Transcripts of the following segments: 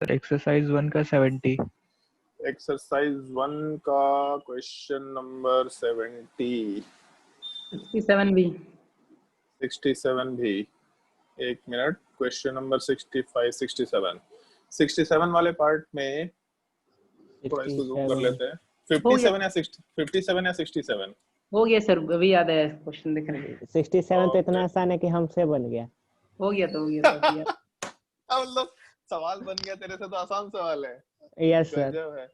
Exercise 1 का 70। Exercise 1 का question number 70। 67 भी। 67 भी। एक मिनट, क्वेश्चन नंबर 65 67 67 वाले पार्ट में थोड़ा इसको जूम कर लेते हैं। 57 या 60, 57 या 67 हो गया सर, अभी याद है क्वेश्चन देखने में। 67 तो इतना आसान है कि हमसे बन गया। हो गया तो हो गया तो भैया। मतलब सवाल बन गया तेरे से, तो आसान सवाल है। Yes sir. गजब है।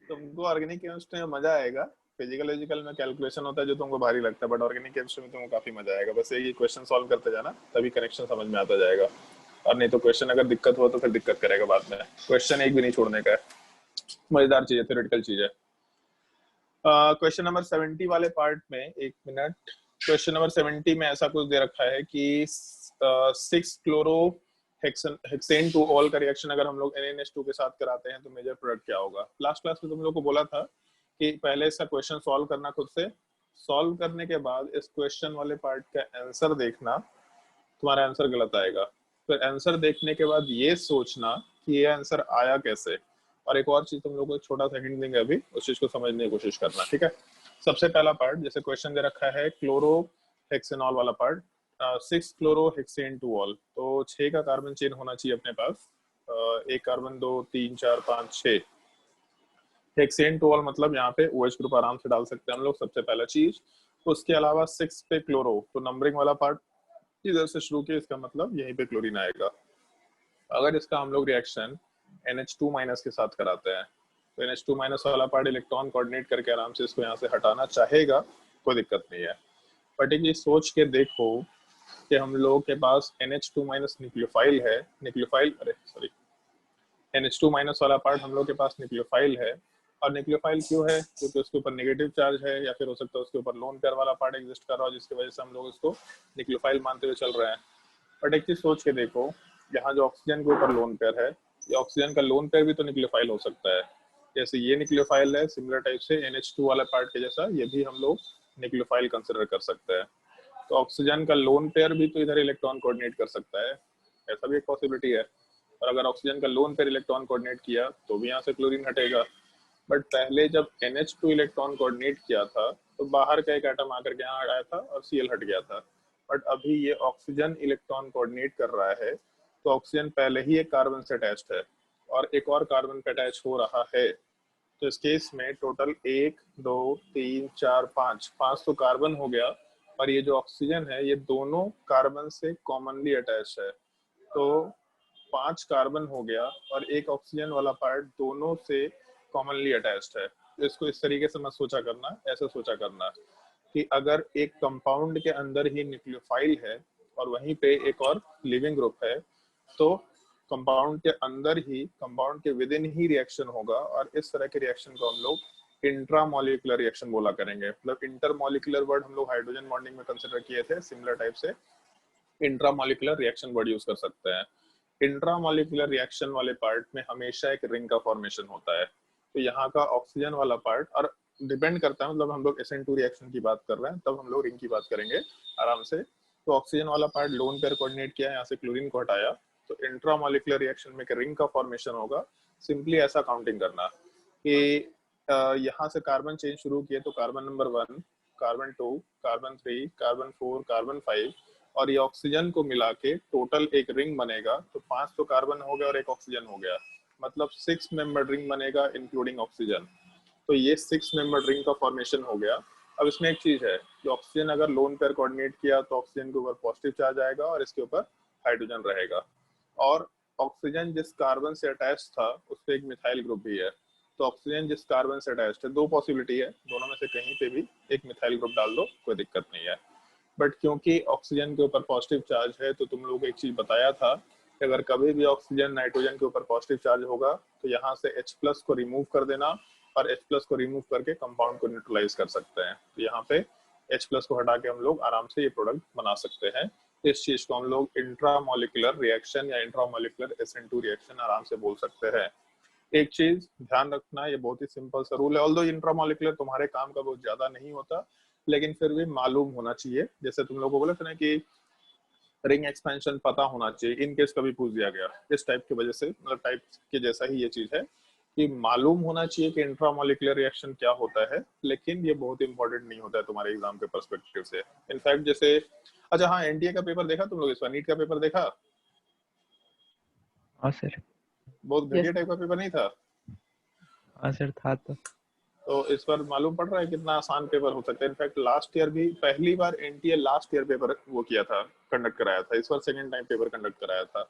तुमको ऑर्गेनिक केमिस्ट्री में मजा आएगा। फिजिकल में कैलकुलेशन होता है जो तुमको भारी लगता है, बट ऑर्गेनिक केमिस्ट्री में तुमको काफी मजा आएगा। बस यही क्वेश्चन सॉल्व करते जाना, तभी कनेक्शन समझ में आता जाएगा। और नहीं तो क्वेश्चन अगर दिक्कत हो तो फिर दिक्कत करेगा बाद में। क्वेश्चन एक भी नहीं छोड़ने का है, मजेदार चीज है, थ्योरेटिकल चीज है। क्वेश्चन नंबर 70 वाले पार्ट में, एक मिनट, क्वेश्चन नंबर 70 में ऐसा कुछ दे रखा है कि 6 क्लोरो हेक्सेन टू ऑल का रिएक्शन अगर हम लोग NaNH2 के साथ कराते हैं तो मेजर प्रोडक्ट क्या होगा। लास्ट क्लास में तुम लोग को बोला था कि पहले इसका क्वेश्चन सॉल्व करना खुद से, सॉल्व करने के बाद इस क्वेश्चन वाले पार्ट का आंसर देखना, तुम्हारा आंसर गलत आएगा। फिर आंसर देखने के बाद ये सोचना कि ये आंसर आया कैसे। और एक और चीज तुम लोग को छोटा सा हिंट देंगे अभी, उस चीज को समझने की कोशिश करना, ठीक है। सबसे पहला पार्ट, जैसे क्वेश्चन दे रखा है क्लोरो हेक्सेनॉल वाला part, 6 chloro hexane two ol, तो 6 का कार्बन चेन होना चाहिए अपने पास। एक कार्बन, 2 3 4 5 6 हेक्सेन टू ऑल, मतलब यहाँ पे OH ग्रुप आराम से डाल सकते हैं हम लोग, सबसे पहला चीज। उसके अलावा 6 पे क्लोरो, तो नंबरिंग वाला पार्ट इधर से शुरू किया, इसका मतलब यहीं पे क्लोरीन आएगा। अगर इसका हम लोग रिएक्शन NH2 माइनस के साथ कराते हैं तो NH2 माइनस वाला पार्ट इलेक्ट्रॉन कोऑर्डिनेट करके आराम से इसको यहाँ से हटाना चाहेगा, कोई दिक्कत नहीं है। बट एक ये सोच के देखो कि हम लोग के पास NH2 माइनस न्यूक्लियोफाइल है, NH2 माइनस वाला पार्ट हम लोग के पास न्यूक्लियोफाइल है। और न्यूक्लियोफाइल क्यों है? क्योंकि उसके ऊपर नेगेटिव चार्ज है, या फिर हो सकता है उसके ऊपर लोन पेयर वाला पार्ट एग्जिस्ट कर रहा हो, जिसकी वजह से हम लोग इसको न्यूक्लियोफाइल मानते हुए चल रहे हैं। बट एक चीज सोच के देखो, यहाँ जो ऑक्सीजन के ऊपर लोन पेयर है, ये ऑक्सीजन का लोन पेयर भी तो न्यूक्लियोफाइल हो सकता है। जैसे ये न्यूक्लियोफाइल है, सिमिलर टाइप से NH2 वाला पार्ट के जैसा ये भी हम लोग न्यूक्लियोफाइल कंसिडर कर सकते हैं। तो ऑक्सीजन का लोन पेयर भी तो इधर इलेक्ट्रॉन कोऑर्डिनेट कर सकता है, ऐसा भी एक पॉसिबिलिटी है। और अगर ऑक्सीजन का लोन पेयर इलेक्ट्रॉन कोऑर्डिनेट किया तो भी यहाँ से क्लोरीन हटेगा। बट पहले जब NH2 इलेक्ट्रॉन कोऑर्डिनेट किया था तो बाहर का एक एटम आकर के यहाँ आया था और Cl हट गया था। बट अभी ये ऑक्सीजन इलेक्ट्रॉन कोऑर्डिनेट कर रहा है, तो ऑक्सीजन पहले ही एक कार्बन से अटैच्ड है और एक और कार्बन पे अटैच हो रहा है। तो इस केस में टोटल 1 2 3 4 5 तो कार्बन हो गया, और ये जो ऑक्सीजन है ये दोनों कार्बन से कॉमनली अटैच है, तो 5 कार्बन हो गया और एक ऑक्सीजन वाला पार्ट दोनों से कॉमनली अटैच्ड है। तो इसको इस तरीके से मत सोचा करना, ऐसे सोचा करना कि अगर एक कंपाउंड के अंदर ही न्यूक्लियोफाइल है और वहीं पे एक और लिविंग ग्रुप है, तो कंपाउंड के अंदर ही, कंपाउंड के विद इन ही रिएक्शन होगा। और इस तरह के रिएक्शन को हम लोग इंट्रामोलिकुलर रिएक्शन बोला करेंगे। मतलब इंटरमोलिकुलर वर्ड हम लोग हाइड्रोजन बॉन्डिंग में कंसिडर किए थे, सिमिलर टाइप से इंट्रामोलिकुलर रिएक्शन वर्ड यूज कर सकते हैं। इंट्रामोलिकुलर रिएक्शन वाले पार्ट में हमेशा एक रिंग का फॉर्मेशन होता है। तो यहाँ का ऑक्सीजन वाला पार्ट, और डिपेंड करता है, मतलब हम लोग SN2 रिएक्शन की बात कर रहे हैं तब हम लोग रिंग की बात करेंगे आराम से। तो ऑक्सीजन वाला पार्ट लोन पेयर कोऑर्डिनेट किया, यहाँ से क्लोरीन को हटाया, तो इंट्रामोलिकुलर रिएक्शन में एक रिंग का फॉर्मेशन होगा। सिंपली ऐसा काउंटिंग करना कि यहाँ से कार्बन चेन शुरू किए तो carbon number 1, carbon 2, carbon 3, carbon 4, carbon 5, और ये ऑक्सीजन को मिला के टोटल एक रिंग बनेगा। तो 5 तो कार्बन हो गया और एक ऑक्सीजन हो गया, मतलब 6 मेंबर रिंग बनेगा इंक्लूडिंग ऑक्सीजन। तो ये 6 मेंबर रिंग का फॉर्मेशन हो गया। अब इसमें एक चीज है कि ऑक्सीजन अगर लोन पेयर कोऑर्डिनेट किया तो ऑक्सीजन के ऊपर पॉजिटिव चार्ज आएगा और इसके ऊपर हाइड्रोजन रहेगा। और ऑक्सीजन जिस कार्बन से अटैच था उस पर एक मिथाइल ग्रुप भी है। तो ऑक्सीजन जिस कार्बन से अटैच्ड है, दो पॉसिबिलिटी है, दोनों में से कहीं पे भी एक मिथाइल ग्रुप डाल दो, कोई दिक्कत नहीं है। बट क्योंकि ऑक्सीजन के ऊपर पॉजिटिव चार्ज है, तो तुम लोगों को एक चीज बताया था कि अगर कभी भी ऑक्सीजन नाइट्रोजन के ऊपर पॉजिटिव चार्ज होगा तो यहाँ से H+ को रिमूव कर देना, और H+ को रिमूव करके कंपाउंड को न्यूट्रलाइज कर सकते हैं। तो यहाँ पे H+ को हटा के हम लोग आराम से ये प्रोडक्ट बना सकते हैं। इस चीज को हम लोग इंट्रामोलिकुलर रिएक्शन या इंट्रामोलिकुलर SN2 रिएक्शन आराम से बोल सकते हैं। एक चीज ध्यान रखना, ये बहुत ही सिंपल सा रूल है, ऑल्दो इंट्रामोलिकुलर तुम्हारे काम का बहुत ज्यादा नहीं होता, लेकिन फिर भी मालूम होना चाहिए। जैसे तुम लोगों को बोले थे ना कि रिंग एक्सपेंशन पता होना चाहिए इन केस कभी पूछ दिया गया। इस टाइप की वजह से, मतलब टाइप के जैसा ही ये चीज है कि मालूम होना चाहिए कि इंट्रामोलिकुलर रिएक्शन क्या होता है, लेकिन ये बहुत इंपॉर्टेंट नहीं होता है तुम्हारे एग्जाम के पर्सपेक्टिव से। इनफैक्ट जैसे, अच्छा हाँ, एनडीए का पेपर देखा तुम लोग, इस बार नीट का पेपर देखा? हाँ सर। बहुत घटिया टाइप का पेपर नहीं था? हाँ सर था तो इस बार मालूम पड़ रहा है कितना आसान पेपर हो सकता है। इनफैक्ट लास्ट ईयर भी पहली बार एनटीए लास्ट ईयर पेपर वो किया था, कंडक्ट कराया था। इस बार सेकंड टाइम पेपर कंडक्ट कराया था।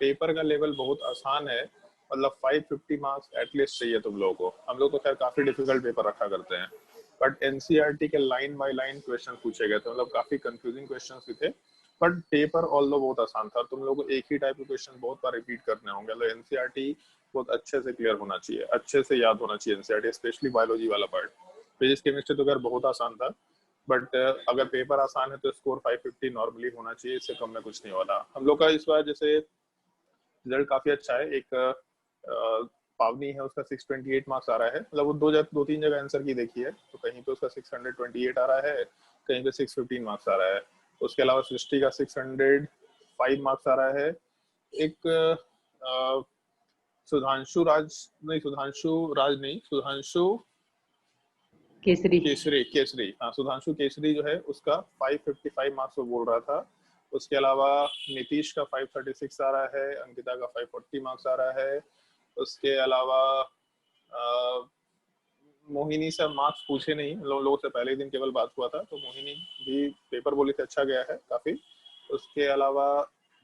पेपर का लेवल बहुत आसान है, मतलब 550 मार्क्स एटलीस्ट चाहिए तुम लोगों को। हम लोग तो खैर काफी डिफिकल्ट पेपर रखा करते हैं, बट एनसीईआरटी के लाइन बाय लाइन क्वेश्चन पूछे गए थे, मतलब काफी कंफ्यूजिंग क्वेश्चन भी थे, बट पेपर ऑल्दो बहुत आसान था। तुम लोगों को एक ही टाइप के क्वेश्चन बहुत बार रिपीट करने होंगे, तो एनसीईआरटी बहुत अच्छे से क्लियर होना चाहिए, अच्छे से याद होना चाहिए एनसीईआरटी, स्पेशली बायोलॉजी वाला पार्ट। फिजिक्स केमिस्ट्री तो खैर बहुत आसान था, बट अगर पेपर आसान है तो स्कोर 550 नॉर्मली होना चाहिए, इससे कम में कुछ नहीं होना। हम लोग का इस बार जैसे रिजल्ट काफी अच्छा है। एक पावनी है, उसका 628 मार्क्स आ रहा है, मतलब वो दो तीन जगह आंसर की देखी है, तो कहीं पे उसका 628 आ रहा है, कहीं पे 615 मार्क्स आ रहा है। उसके अलावा सृष्टि का 605 मार्क्स आ रहा है। एक सुधांशु केसरी। केसरी, हाँ सुधांशु केसरी जो है उसका 555 मार्क्स वो बोल रहा था। उसके अलावा नीतीश का 536 आ रहा है, अंकिता का 540 मार्क्स आ रहा है। उसके अलावा मोहिनी से मार्क्स पूछे नहीं, लोगों से पहले दिन केवल बात हुआ था, तो मोहिनी भी पेपर बोली थे अच्छा गया है काफी। उसके अलावा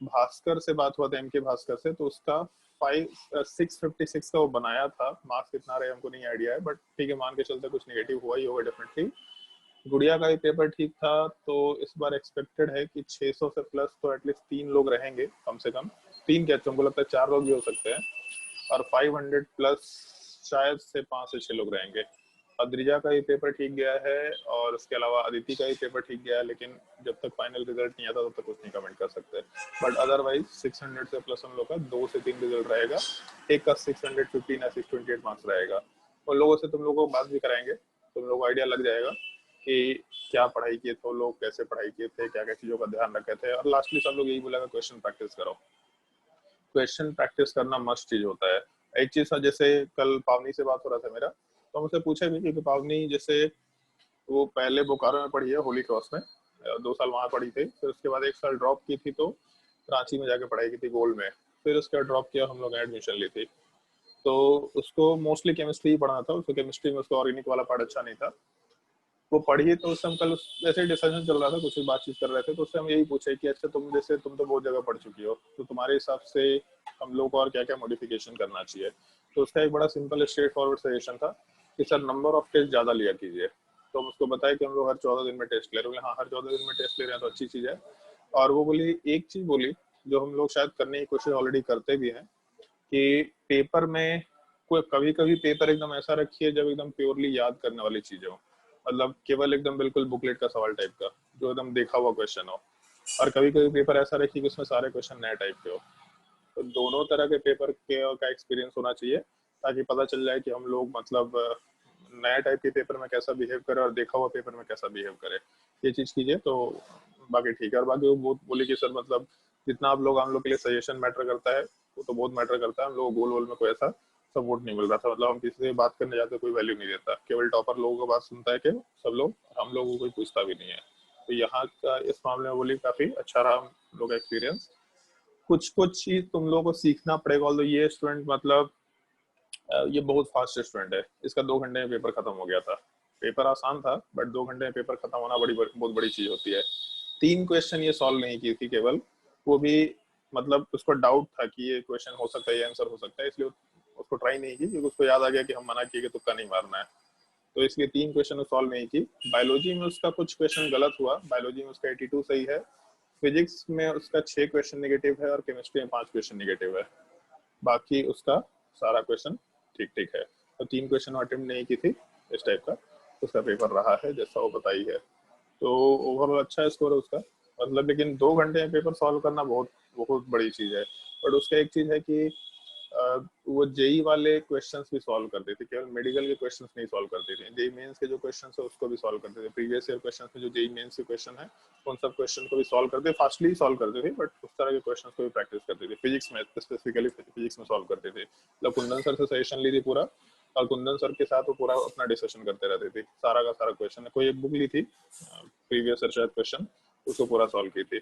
भास्कर से बात हुआ था, एम के भास्कर से, तो उसका 656 का वो बनाया था। मार्क्स कितना रहे हमको नहीं आइडिया है, बट ठीक है, मान के चलते कुछ नेगेटिव हुआ ही होगा डेफिनेटली। गुड़िया का भी पेपर ठीक था, तो इस बार एक्सपेक्टेड है कि 600 से प्लस तो एटलीस्ट 3 लोग रहेंगे कम से कम। 3 क्या, हमको लगता है 4 लोग भी हो सकते हैं, और 500 प्लस शायद से 5 से 6 लोग रहेंगे। अद्रिजा का भी पेपर ठीक गया है, और उसके अलावा अदिति का भी पेपर ठीक गया है, लेकिन जब तक फाइनल रिजल्ट नहीं आता तब तक कुछ नहीं कमेंट कर सकते। बट अदरवाइज 600 से प्लस हम लोग का 2 से 3 रिजल्ट रहेगा। एक का 615 या 628 मार्क्स रहेगा। उन लोगों से तुम लोगों को बात भी कराएंगे, तुम लोगों को आइडिया लग जाएगा कि क्या पढ़ाई किए थे लोग, कैसे पढ़ाई किए थे, क्या क्या चीजों का ध्यान रखे थे। और लास्टली सब लोग यही बोलेगा क्वेश्चन प्रैक्टिस करो। क्वेश्चन प्रैक्टिस करना मस्ट चीज होता है। एक चीज था, जैसे कल पावनी से बात हो रहा था मेरा, तो मुझसे पूछे भी कि पावनी जैसे वो पहले बोकारो में पढ़ी है, होली क्रॉस में 2 साल वहां पढ़ी थी, फिर उसके बाद 1 साल ड्रॉप की थी, तो रांची में जाके पढ़ाई की थी गोल्ड में, फिर उसके बाद ड्रॉप किया, हम लोग एडमिशन ली थी। तो उसको मोस्टली केमिस्ट्री ही पढ़ना था, उसको केमिस्ट्री में उसका ऑर्गेनिक वाला पार्ट अच्छा नहीं था। वो पढ़ी, तो उससे हम कल जैसे डिस्कशन चल रहा था, कुछ बातचीत कर रहे थे, तो उससे हम यही पूछे कि अच्छा तुम तो बहुत जगह पढ़ चुकी हो, तो तुम्हारे हिसाब से हम लोग को और क्या क्या मॉडिफिकेशन करना चाहिए। तो उसका एक बड़ा सिंपल स्ट्रेट फॉरवर्ड सजेशन था कि सर नंबर ऑफ टेस्ट ज्यादा लिया कीजिए। तो हम उसको बताया कि हम लोग हर 14 दिन में टेस्ट ले रहे हैं। हाँ, हर 14 दिन में टेस्ट ले रहे हैं तो अच्छी चीज है। और वो बोली, एक चीज बोली जो हम लोग शायद करने की कोशिश ऑलरेडी करते भी हैं, कि पेपर में कोई कभी कभी पेपर एकदम ऐसा रखिए जब एकदम प्योरली याद करने वाली चीजें हो, मतलब केवल एकदम बिल्कुल बुकलेट का सवाल टाइप का, जो एकदम देखा हुआ क्वेश्चन हो। और कभी कभी पेपर ऐसा रखिए कि उसमें सारे क्वेश्चन नए टाइप के हो। तो दोनों तरह के पेपर के का एक्सपीरियंस होना चाहिए, ताकि पता चल जाए कि हम लोग मतलब नया टाइप के पेपर में कैसा बिहेव करे और देखा हुआ पेपर में कैसा बिहेव करे। ये चीज कीजिए तो बाकी ठीक है। और बाकी वो बोले कि सर मतलब जितना आप लोग हम लोग के लिए सजेशन मैटर करता है, वो तो बहुत मैटर करता है। हम लोग गोल वोल में कोई ऐसा सपोर्ट नहीं मिल रहा था, मतलब हम किसी से बात करने जाते कोई वैल्यू नहीं देता, केवल टॉपर लोगों को बात सुनता है कि सब लोग, हम लोगों को कोई पूछता भी नहीं है। तो यहाँ का इस मामले में बोली काफी अच्छा रहा हम लोग का एक्सपीरियंस। कुछ कुछ चीज तुम लोगों को सीखना पड़ेगा। ऑल्दो ये स्टूडेंट मतलब ये बहुत फास्ट स्टूडेंट है, इसका 2 घंटे में पेपर खत्म हो गया था। पेपर आसान था, बट 2 घंटे में पेपर खत्म होना बहुत बड़ी चीज होती है। 3 क्वेश्चन ये सॉल्व नहीं की थी केवल, वो भी मतलब उसको डाउट था कि ये क्वेश्चन हो सकता है, ये आंसर हो सकता है, इसलिए उसको ट्राई नहीं की, क्योंकि उसको याद आ गया कि हम मना किए कि तुक्का नहीं मारना है, तो इसलिए 3 क्वेश्चन सॉल्व नहीं की। बायोलॉजी में उसका कुछ क्वेश्चन गलत हुआ, बायोलॉजी में उसका 82 सही है, फिजिक्स में उसका 6 क्वेश्चन नेगेटिव है, और केमिस्ट्री में 5 क्वेश्चन नेगेटिव है। बाकी उसका सारा क्वेश्चन ठीक ठीक है। तो 3 क्वेश्चन अटेम्प्ट नहीं की थी, इस टाइप का उसका पेपर रहा है जैसा वो बताई है। तो ओवरऑल अच्छा स्कोर है उसका, मतलब। लेकिन 2 घंटे में पेपर सॉल्व करना बहुत बहुत बड़ी चीज है। बट उसका एक चीज है कि वो जेई वाले क्वेश्चंस भी सॉल्व करते थे, केवल मेडिकल के क्वेश्चंस नहीं सॉल्व करते थे। जेई मेंस के जो क्वेश्चंस है उसको भी सॉल्व करते थे। प्रीवियस ईयर क्वेश्चंस में जो जेई मेंस के क्वेश्चन है उन सब क्वेश्चन को भी सॉल्व करते, फास्टली सॉल्व करते थे, बट उस तरह के क्वेश्चंस को भी प्रैक्टिस करते थे। फिजिक्स में स्पेसिफिकली फिजिक्स में सॉल्व करते थे। मतलब कुंदन सर से सजेशन ली थी पूरा, और कुंदन सर के साथ वो पूरा अपना डिस्कशन करते रहते थे। सारा का सारा क्वेश्चन, कोई एक बुक ली थी प्रीवियस ईयर शायद क्वेश्चन, उसको पूरा सॉल्व की थी।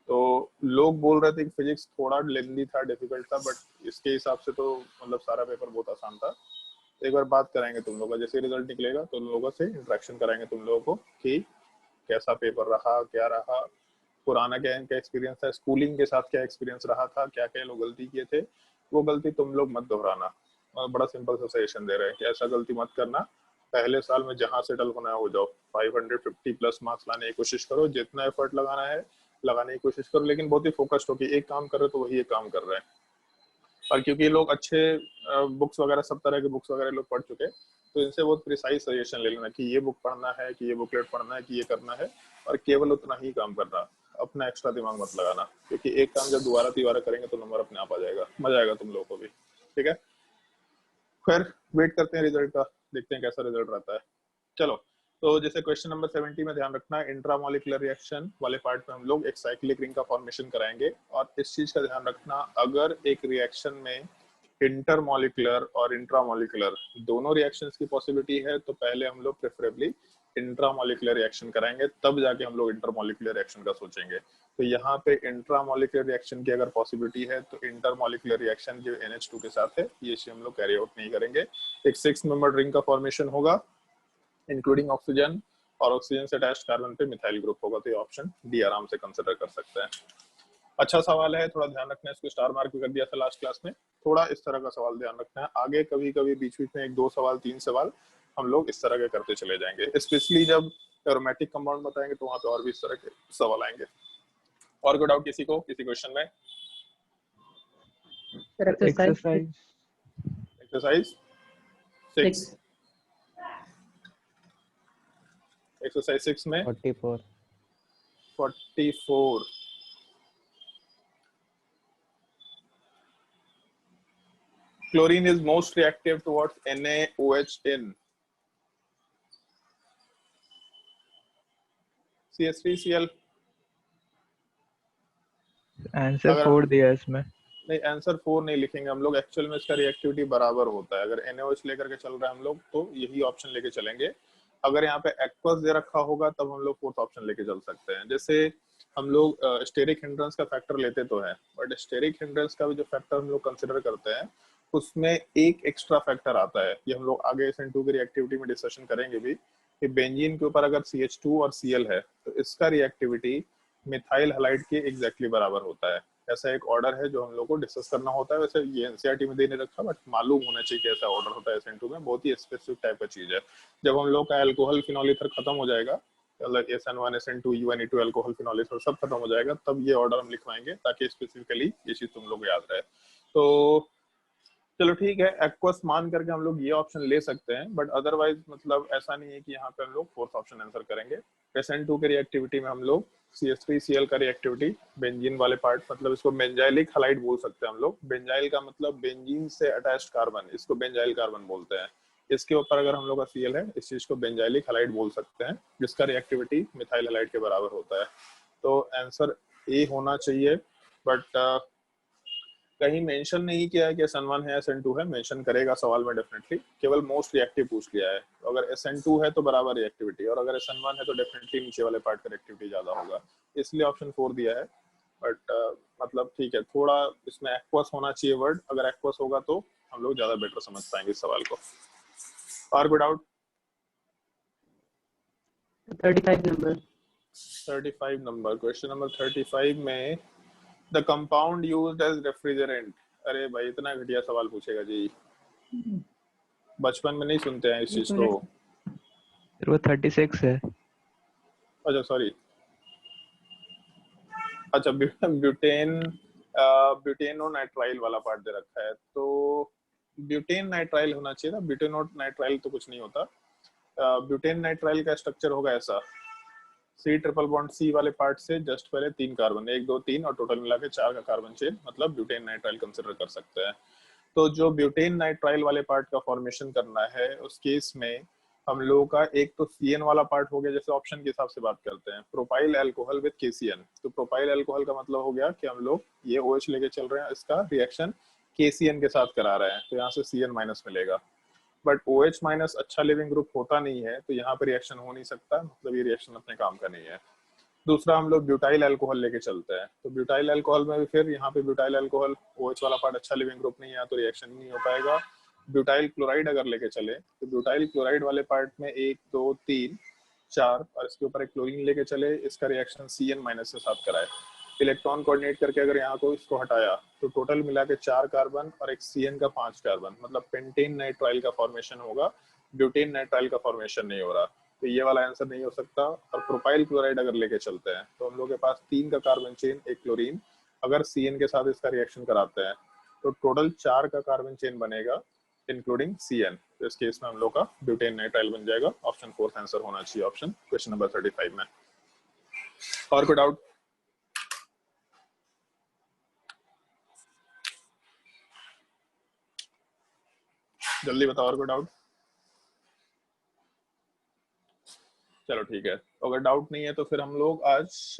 तो लोग बोल रहे थे कि फिजिक्स थोड़ा लेंदी था, डिफिकल्ट था, बट इसके हिसाब से तो मतलब सारा पेपर बहुत आसान था। एक बार बात कराएंगे तुम लोग का, जैसे रिजल्ट निकलेगा तो उन लोगों से इंटरेक्शन कराएंगे तुम लोगों को कि कैसा पेपर रहा, क्या रहा, पुराना क्या इनका एक्सपीरियंस था, स्कूलिंग के साथ क्या एक्सपीरियंस रहा था, क्या क्या लोग गलती किए थे, वो गलती तुम लोग मत दोहराना। और बड़ा सिंपल सा सजेशन दे रहे हैं कि ऐसा गलती मत करना। पहले साल में जहां सेटल होना है हो जाओ, 550 प्लस मार्क्स लाने की कोशिश करो, जितना एफर्ट लगाना है लगाने की कोशिश करो, लेकिन बहुत ही फोकस्ड हो कि एक काम कर रहे हो तो वही एक काम कर रहे हैं। और क्योंकि लोग अच्छे बुक्स वगैरह, सब तरह के बुक्स वगैरह लोग पढ़ चुके, तो इनसे बहुत प्रिसाइज सजेशन ले लेना कि ये बुक पढ़ना है, कि ये बुकलेट पढ़ना है, कि ये करना है, और केवल उतना ही काम करना। अपना एक्स्ट्रा दिमाग मत लगाना, क्योंकि एक काम जब दोबारा तीबारा करेंगे तो नंबर अपने आप आ जाएगा, मजा आएगा तुम लोगों को भी। ठीक है, फिर वेट करते हैं रिजल्ट का, देखते हैं कैसा रिजल्ट रहता है। चलो, तो जैसे क्वेश्चन नंबर 70 में ध्यान रखना, इंट्रामोलिकुलर रिएक्शन वाले पार्ट में हम लोग एक साइक्लिक रिंग का फॉर्मेशन कराएंगे। और इस चीज का ध्यान रखना, अगर एक रिएक्शन में इंटरमोलिकुलर और इंट्रामोलिकुलर दोनों रिएक्शंस की पॉसिबिलिटी है तो पहले हम लोग प्रेफरेबली इंट्रामोलिकुलर रिएक्शन कराएंगे, तब जाके हम लोग इंटरमोलिकुलर रिएक्शन का सोचेंगे। तो यहाँ पे इंट्रामोलिकुलर रिएक्शन की अगर पॉसिबिलिटी है तो इंटरमोलिकुलर रिएक्शन जो NH2 के साथ है ये हम लोग कैरी आउट नहीं करेंगे। एक 6 मेंबर रिंग का फॉर्मेशन होगा इंक्लूडिंग ऑक्सीजन, और ऑक्सीजन से अटैच्ड कार्बन पे मिथाइल ग्रुप होगा। तो ये ऑप्शन डी आराम से कंसिडर कर सकते हैं। अच्छा सवाल है, थोड़ा ध्यान रखना है, इसको स्टार मार्क भी कर दिया था लास्ट क्लास में। थोड़ा इस तरह का सवाल ध्यान रखना है, आगे कभी कभी बीच बीच में 1-2 सवाल 3 सवाल हम लोग इस तरह के करते चले जाएंगे, स्पेशली जब एरोमेटिक कंपाउंड बताएंगे तो वहां पे और भी इस तरह के सवाल आएंगे। और कोई डाउट किसी को, किसी क्वेश्चन में? एक्सरसाइज एक्सरसाइज 6, एक्सरसाइज 6 में 44 chlorine is most reactive towards NaOH in CH3Cl। Answer अगर 4 दिया है इसमें। नहीं, आंसर 4 नहीं लिखेंगे हम लोग, एक्चुअल में इसका रिएक्टिविटी बराबर होता है। अगर NaOH लेकर के चल रहे हैं हम लोग तो यही ऑप्शन लेके चलेंगे। अगर यहाँ पे एक्वस दे रखा होगा तब हम लोग फोर्थ ऑप्शन लेके चल सकते हैं। जैसे हम लोग स्टेरिक हिंड्रेंस का फैक्टर लेते तो है, बट स्टेरिक हिंड्रेंस का भी जो फैक्टर हम लोग कंसिडर करते हैं उसमें एक एक्स्ट्रा फैक्टर आता है, ये हम लोग आगे SN2 की रिएक्टिविटी में डिस्कशन करेंगे भी, कि बेंजीन के ऊपर अगर CH2 और Cl है तो इसका रिएक्टिविटी मिथाइल हैलाइड के एग्जैक्टली बराबर होता है। ऐसा एक ऑर्डर है जो हम लोग को डिस्कस करना होता है। वैसे ये NCERT में दे नहीं रखा, बट मालूम होना चाहिए कि ऐसा ऑर्डर होता है SN2 में, बहुत ही स्पेसिफिक टाइप का चीज है। जब हम लोग का अल्कोहल फिनॉल ईथर खत्म हो जाएगा, मतलब SN1 SN2 E1 E2 alcohol phenol ether सब खत्म हो जाएगा, तब ये ऑर्डर हम लिखवाएंगे ताकि स्पेसिफिकली ये चीज तुम लोग याद रहे। तो चलो ठीक है, एक्वस मान करके हम लोग ये ऑप्शन ले सकते हैं, बट अदरवाइज मतलब ऐसा नहीं है कि यहाँ पे हम लोग फोर्थ ऑप्शन आंसर करेंगे। SN2 के रिएक्टिविटी में हम लोग CH3Cl का रिएक्टिविटी बेंजीन वाले पार्ट, मतलब इसको बेंजाइलिक हैलाइड बोल सकते हैं हम लोग। बेंजाइल का मतलब बेंजीन से अटैच्ड कार्बन, इसको बेंजाइल कार्बन बोलते हैं। इसके ऊपर अगर हम लोग का Cl है, इस चीज को बेंजाइलिक हैलाइड बोल सकते हैं, जिसका रिएक्टिविटी मिथाइल हैलाइड के बराबर होता है। तो आंसर ए होना चाहिए, बट कहीं मेंशन नहीं किया है कि SN1 है SN2 है, मेंशन करेगा सवाल में डेफिनेटली, केवल मोस्ट रिएक्टिव पूछ लिया है। तो अगर SN2 है तो बराबर रिएक्टिविटी, और अगर SN1 है तो डेफिनेटली नीचे वाले पार्ट का रिएक्टिविटी ज्यादा होगा, इसलिए ऑप्शन 4 दिया है। बट मतलब ठीक है, थोड़ा इसमें एक्वस होना चाहिए वर्ड, अगर एक्वस होगा तो हम लोग ज्यादा बेटर समझ पाएंगे इस सवाल को। और कोई डाउट? 35 नंबर, क्वेश्चन नंबर 35 में the compound used as refrigerant. अरे भाई इतना घटिया सवाल पूछेगा जी, बचपन में नहीं सुनते हैं इस चीज को। फिर वो 36 है। अच्छा सॉरी, अच्छा ब्यूटेन ब्यूटेनो नाइट्राइल वाला पार्ट दे रखा है, तो ब्यूटेन नाइट्राइल होना चाहिए ना, ब्यूटेनो नाइट्राइल तो कुछ नहीं होता। ब्यूटेन नाइट्राइल का स्ट्रक्चर होगा ऐसा, C ट्रिपल बॉन्ड C वाले पार्ट से जस्ट पहले 3 कार्बन, 1 2 3 और टोटल मिला के 4 का कार्बन चेन, मतलब ब्यूटेन नाइट्राइल कंसिडर कर सकते हैं। तो जो ब्यूटेन नाइट्राइल वाले पार्ट का फॉर्मेशन करना है उस केस में हम लोगों का एक तो CN वाला पार्ट हो गया, जैसे ऑप्शन के हिसाब से बात करते हैं, प्रोपाइल अल्कोहल विद KCN। तो प्रोपाइल अल्कोहल का मतलब हो गया कि हम लोग ये OH लेके चल रहे हैं, इसका रिएक्शन KCN के साथ करा रहे हैं, तो यहाँ से CN माइनस मिलेगा। बट OH माइनस अच्छा लिविंग ग्रुप होता नहीं है, तो यहाँ पर रिएक्शन हो नहीं सकता, मतलब ये रिएक्शन अपने काम का नहीं है। दूसरा हम लोग ब्यूटाइल अल्कोहल लेके चलते हैं, तो ब्यूटाइल अल्कोहल में भी फिर यहाँ पे ब्यूटाइल अल्कोहल OH वाला पार्ट अच्छा लिविंग ग्रुप नहीं है, तो रिएक्शन नहीं हो पाएगा। ब्यूटाइल क्लोराइड अगर लेके चले तो ब्यूटाइल क्लोराइड वाले पार्ट में 1 2 3 4 और इसके ऊपर एक क्लोरीन लेके चले, इसका रिएक्शन CN माइनस के साथ कराए, इलेक्ट्रॉन कोऑर्डिनेट करके अगर यहाँ को इसको हटाया तो टोटल मिला के 4 कार्बन और एक CN का 5 कार्बन, मतलब पेंटेन नाइट्राइल का फॉर्मेशन होगा, ब्यूटेन नाइट्राइल का फॉर्मेशन नहीं हो रहा। तो ये वाला आंसर नहीं हो सकता। और प्रोपाइल क्लोराइड अगर लेके चलते हैं तो हम लोग के पास 3 का कार्बन चेन, एक क्लोरीन, अगर CN के साथ इसका रिएक्शन कराते हैं तो टोटल 4 का कार्बन चेन बनेगा इंक्लूडिंग CN। तो इस केस में हम लोग का ब्यूटेन नाइट्राइल बन जाएगा। ऑप्शन 4 आंसर होना चाहिए ऑप्शन क्वेश्चन नंबर 35 में। और कोई डाउट? जल्दी बताओ, और कोई डाउट? चलो ठीक है, अगर डाउट नहीं है तो फिर हम लोग आज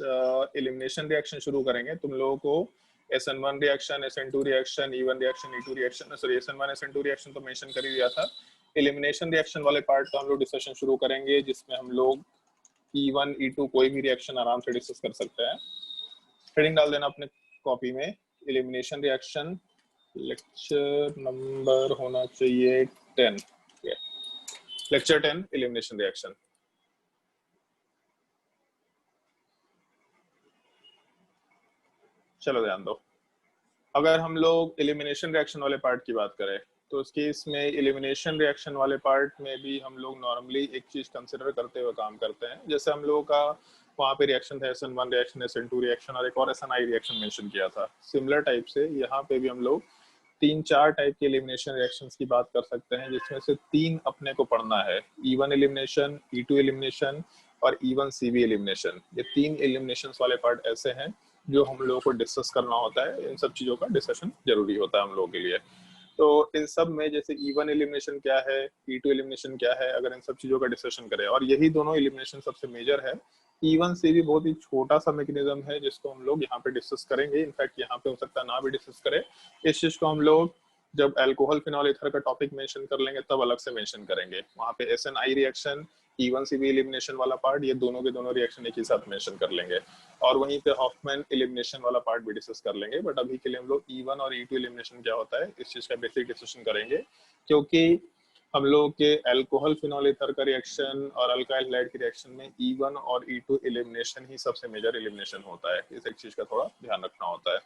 एलिमिनेशन रिएक्शन शुरू करेंगे। तुम लोगों को SN1 reaction, SN2 reaction, E1 reaction, E2 reaction, sorry SN1 SN2 reaction तो मेंशन कर ही दिया था। एलिमिनेशन रिएक्शन वाले पार्ट का हम लोग डिस्कशन शुरू करेंगे, जिसमें हम लोग E1 E2 कोई भी रिएक्शन आराम से डिस्कस कर सकते हैं। हेडिंग डाल देना अपने कॉपी में, एलिमिनेशन रिएक्शन, लेक्चर नंबर होना चाहिए 10, लेक्चर 10 एलिमिनेशन रिएक्शन। चलो ध्यान दो, अगर हम लोग एलिमिनेशन रिएक्शन वाले पार्ट की बात करें तो उसके इसमें एलिमिनेशन रिएक्शन वाले पार्ट में भी हम लोग नॉर्मली एक चीज कंसिडर करते हुए काम करते हैं। जैसे हम लोगों का वहाँ पे रिएक्शन था SN1 रिएक्शन, SN2 रिएक्शन और एक और SNI रिएक्शन मेंशन किया था। सिमिलर टाइप से यहाँ पे भी हम लोग 3-4 टाइप के एलिमिनेशन रिएक्शंस की बात कर सकते हैं, जिसमें से 3 अपने को पढ़ना है, E1 एलिमिनेशन, E2 एलिमिनेशन और E1 CV एलिमिनेशन। ये 3 एलिमिनेशन वाले पार्ट ऐसे हैं जो हम लोगों को डिस्कस करना होता है। इन सब चीजों का डिस्कशन जरूरी होता है हम लोगों के लिए। तो इन सब में जैसे E1 एलिमिनेशन क्या है, E2 एलिमिनेशन क्या है, अगर इन सब चीजों का डिस्कशन करें, और यही दोनों एलिमिनेशन सबसे मेजर है। E1 से भी बहुत ही छोटा सा मैकेनिज्म है जिसको हम लोग यहाँ पे डिस्कस करेंगे। इनफैक्ट यहाँ पे हो सकता है ना भी डिस्कस करें, इस चीज को हम लोग जब अल्कोहल फिनॉल ईथर का टॉपिक मेंशन कर लेंगे तब अलग से मेंशन करेंगे। वहाँ पे SNI reaction, E1 CV elimination वाला पार्ट, ये दोनों के दोनों रिएक्शन एक ही साथ मेंशन कर लेंगे, और वहीं पे हॉफमैन एलिमिनेशन वाला पार्ट भी डिस्कस कर लेंगे। बट अभी के लिए हम लोग E1 और E2 एलिमिनेशन क्या होता है इस चीज का बेसिक डिस्कशन करेंगे, क्योंकि हम लोग के अल्कोहल फिनॉल ईथर का रिएक्शन और अल्काइल हैलाइड के रिएक्शन में E1 और E2 एलिमिनेशन ही सबसे मेजर एलिमिनेशन होता है। इस एक चीज का थोड़ा ध्यान रखना होता है।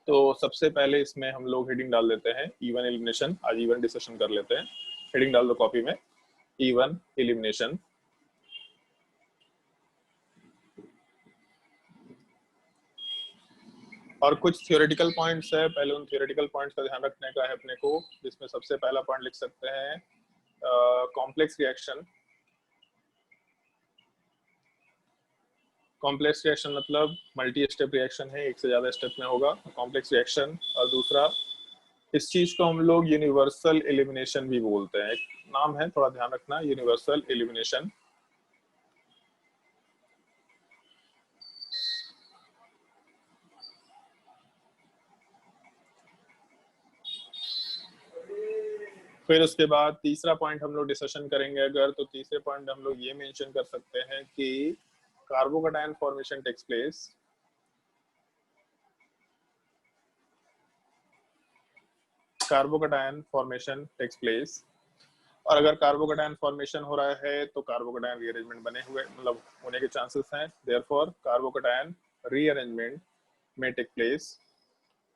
तो सबसे पहले इसमें हम लोग हेडिंग डाल देते हैं E1 एलिमिनेशन। आज E1 डिस्कशन कर लेते हैं। हेडिंग डाल दो कॉपी में, E1 एलिमिनेशन। और कुछ थियोरेटिकल पॉइंट्स है, पहले उन थियोरेटिकल पॉइंट्स का ध्यान रखने का है अपने को, जिसमें सबसे पहला पॉइंट लिख सकते हैं कॉम्प्लेक्स रिएक्शन। कॉम्प्लेक्स रिएक्शन मतलब मल्टी स्टेप रिएक्शन है, एक से ज्यादा स्टेप में होगा कॉम्प्लेक्स रिएक्शन। और दूसरा, इस चीज को हम लोग यूनिवर्सल एलिमिनेशन भी बोलते हैं, एक नाम है, थोड़ा ध्यान रखना, यूनिवर्सल एलिमिनेशन। फिर उसके बाद तीसरा पॉइंट हम लोग डिस्कशन करेंगे अगर, तो तीसरे पॉइंट हम लोग ये मेंशन कर सकते हैं कि carbocation formation takes place. Carbocation formation takes place, और अगर कार्बोकैटायन फॉर्मेशन हो रहा है तो कार्बोकैटायन रीअरेंजमेंट बने हुए मतलब होने के चांसेस हैं। देयरफॉर कार्बोकैटायन रीअरेंजमेंट में टेक प्लेस।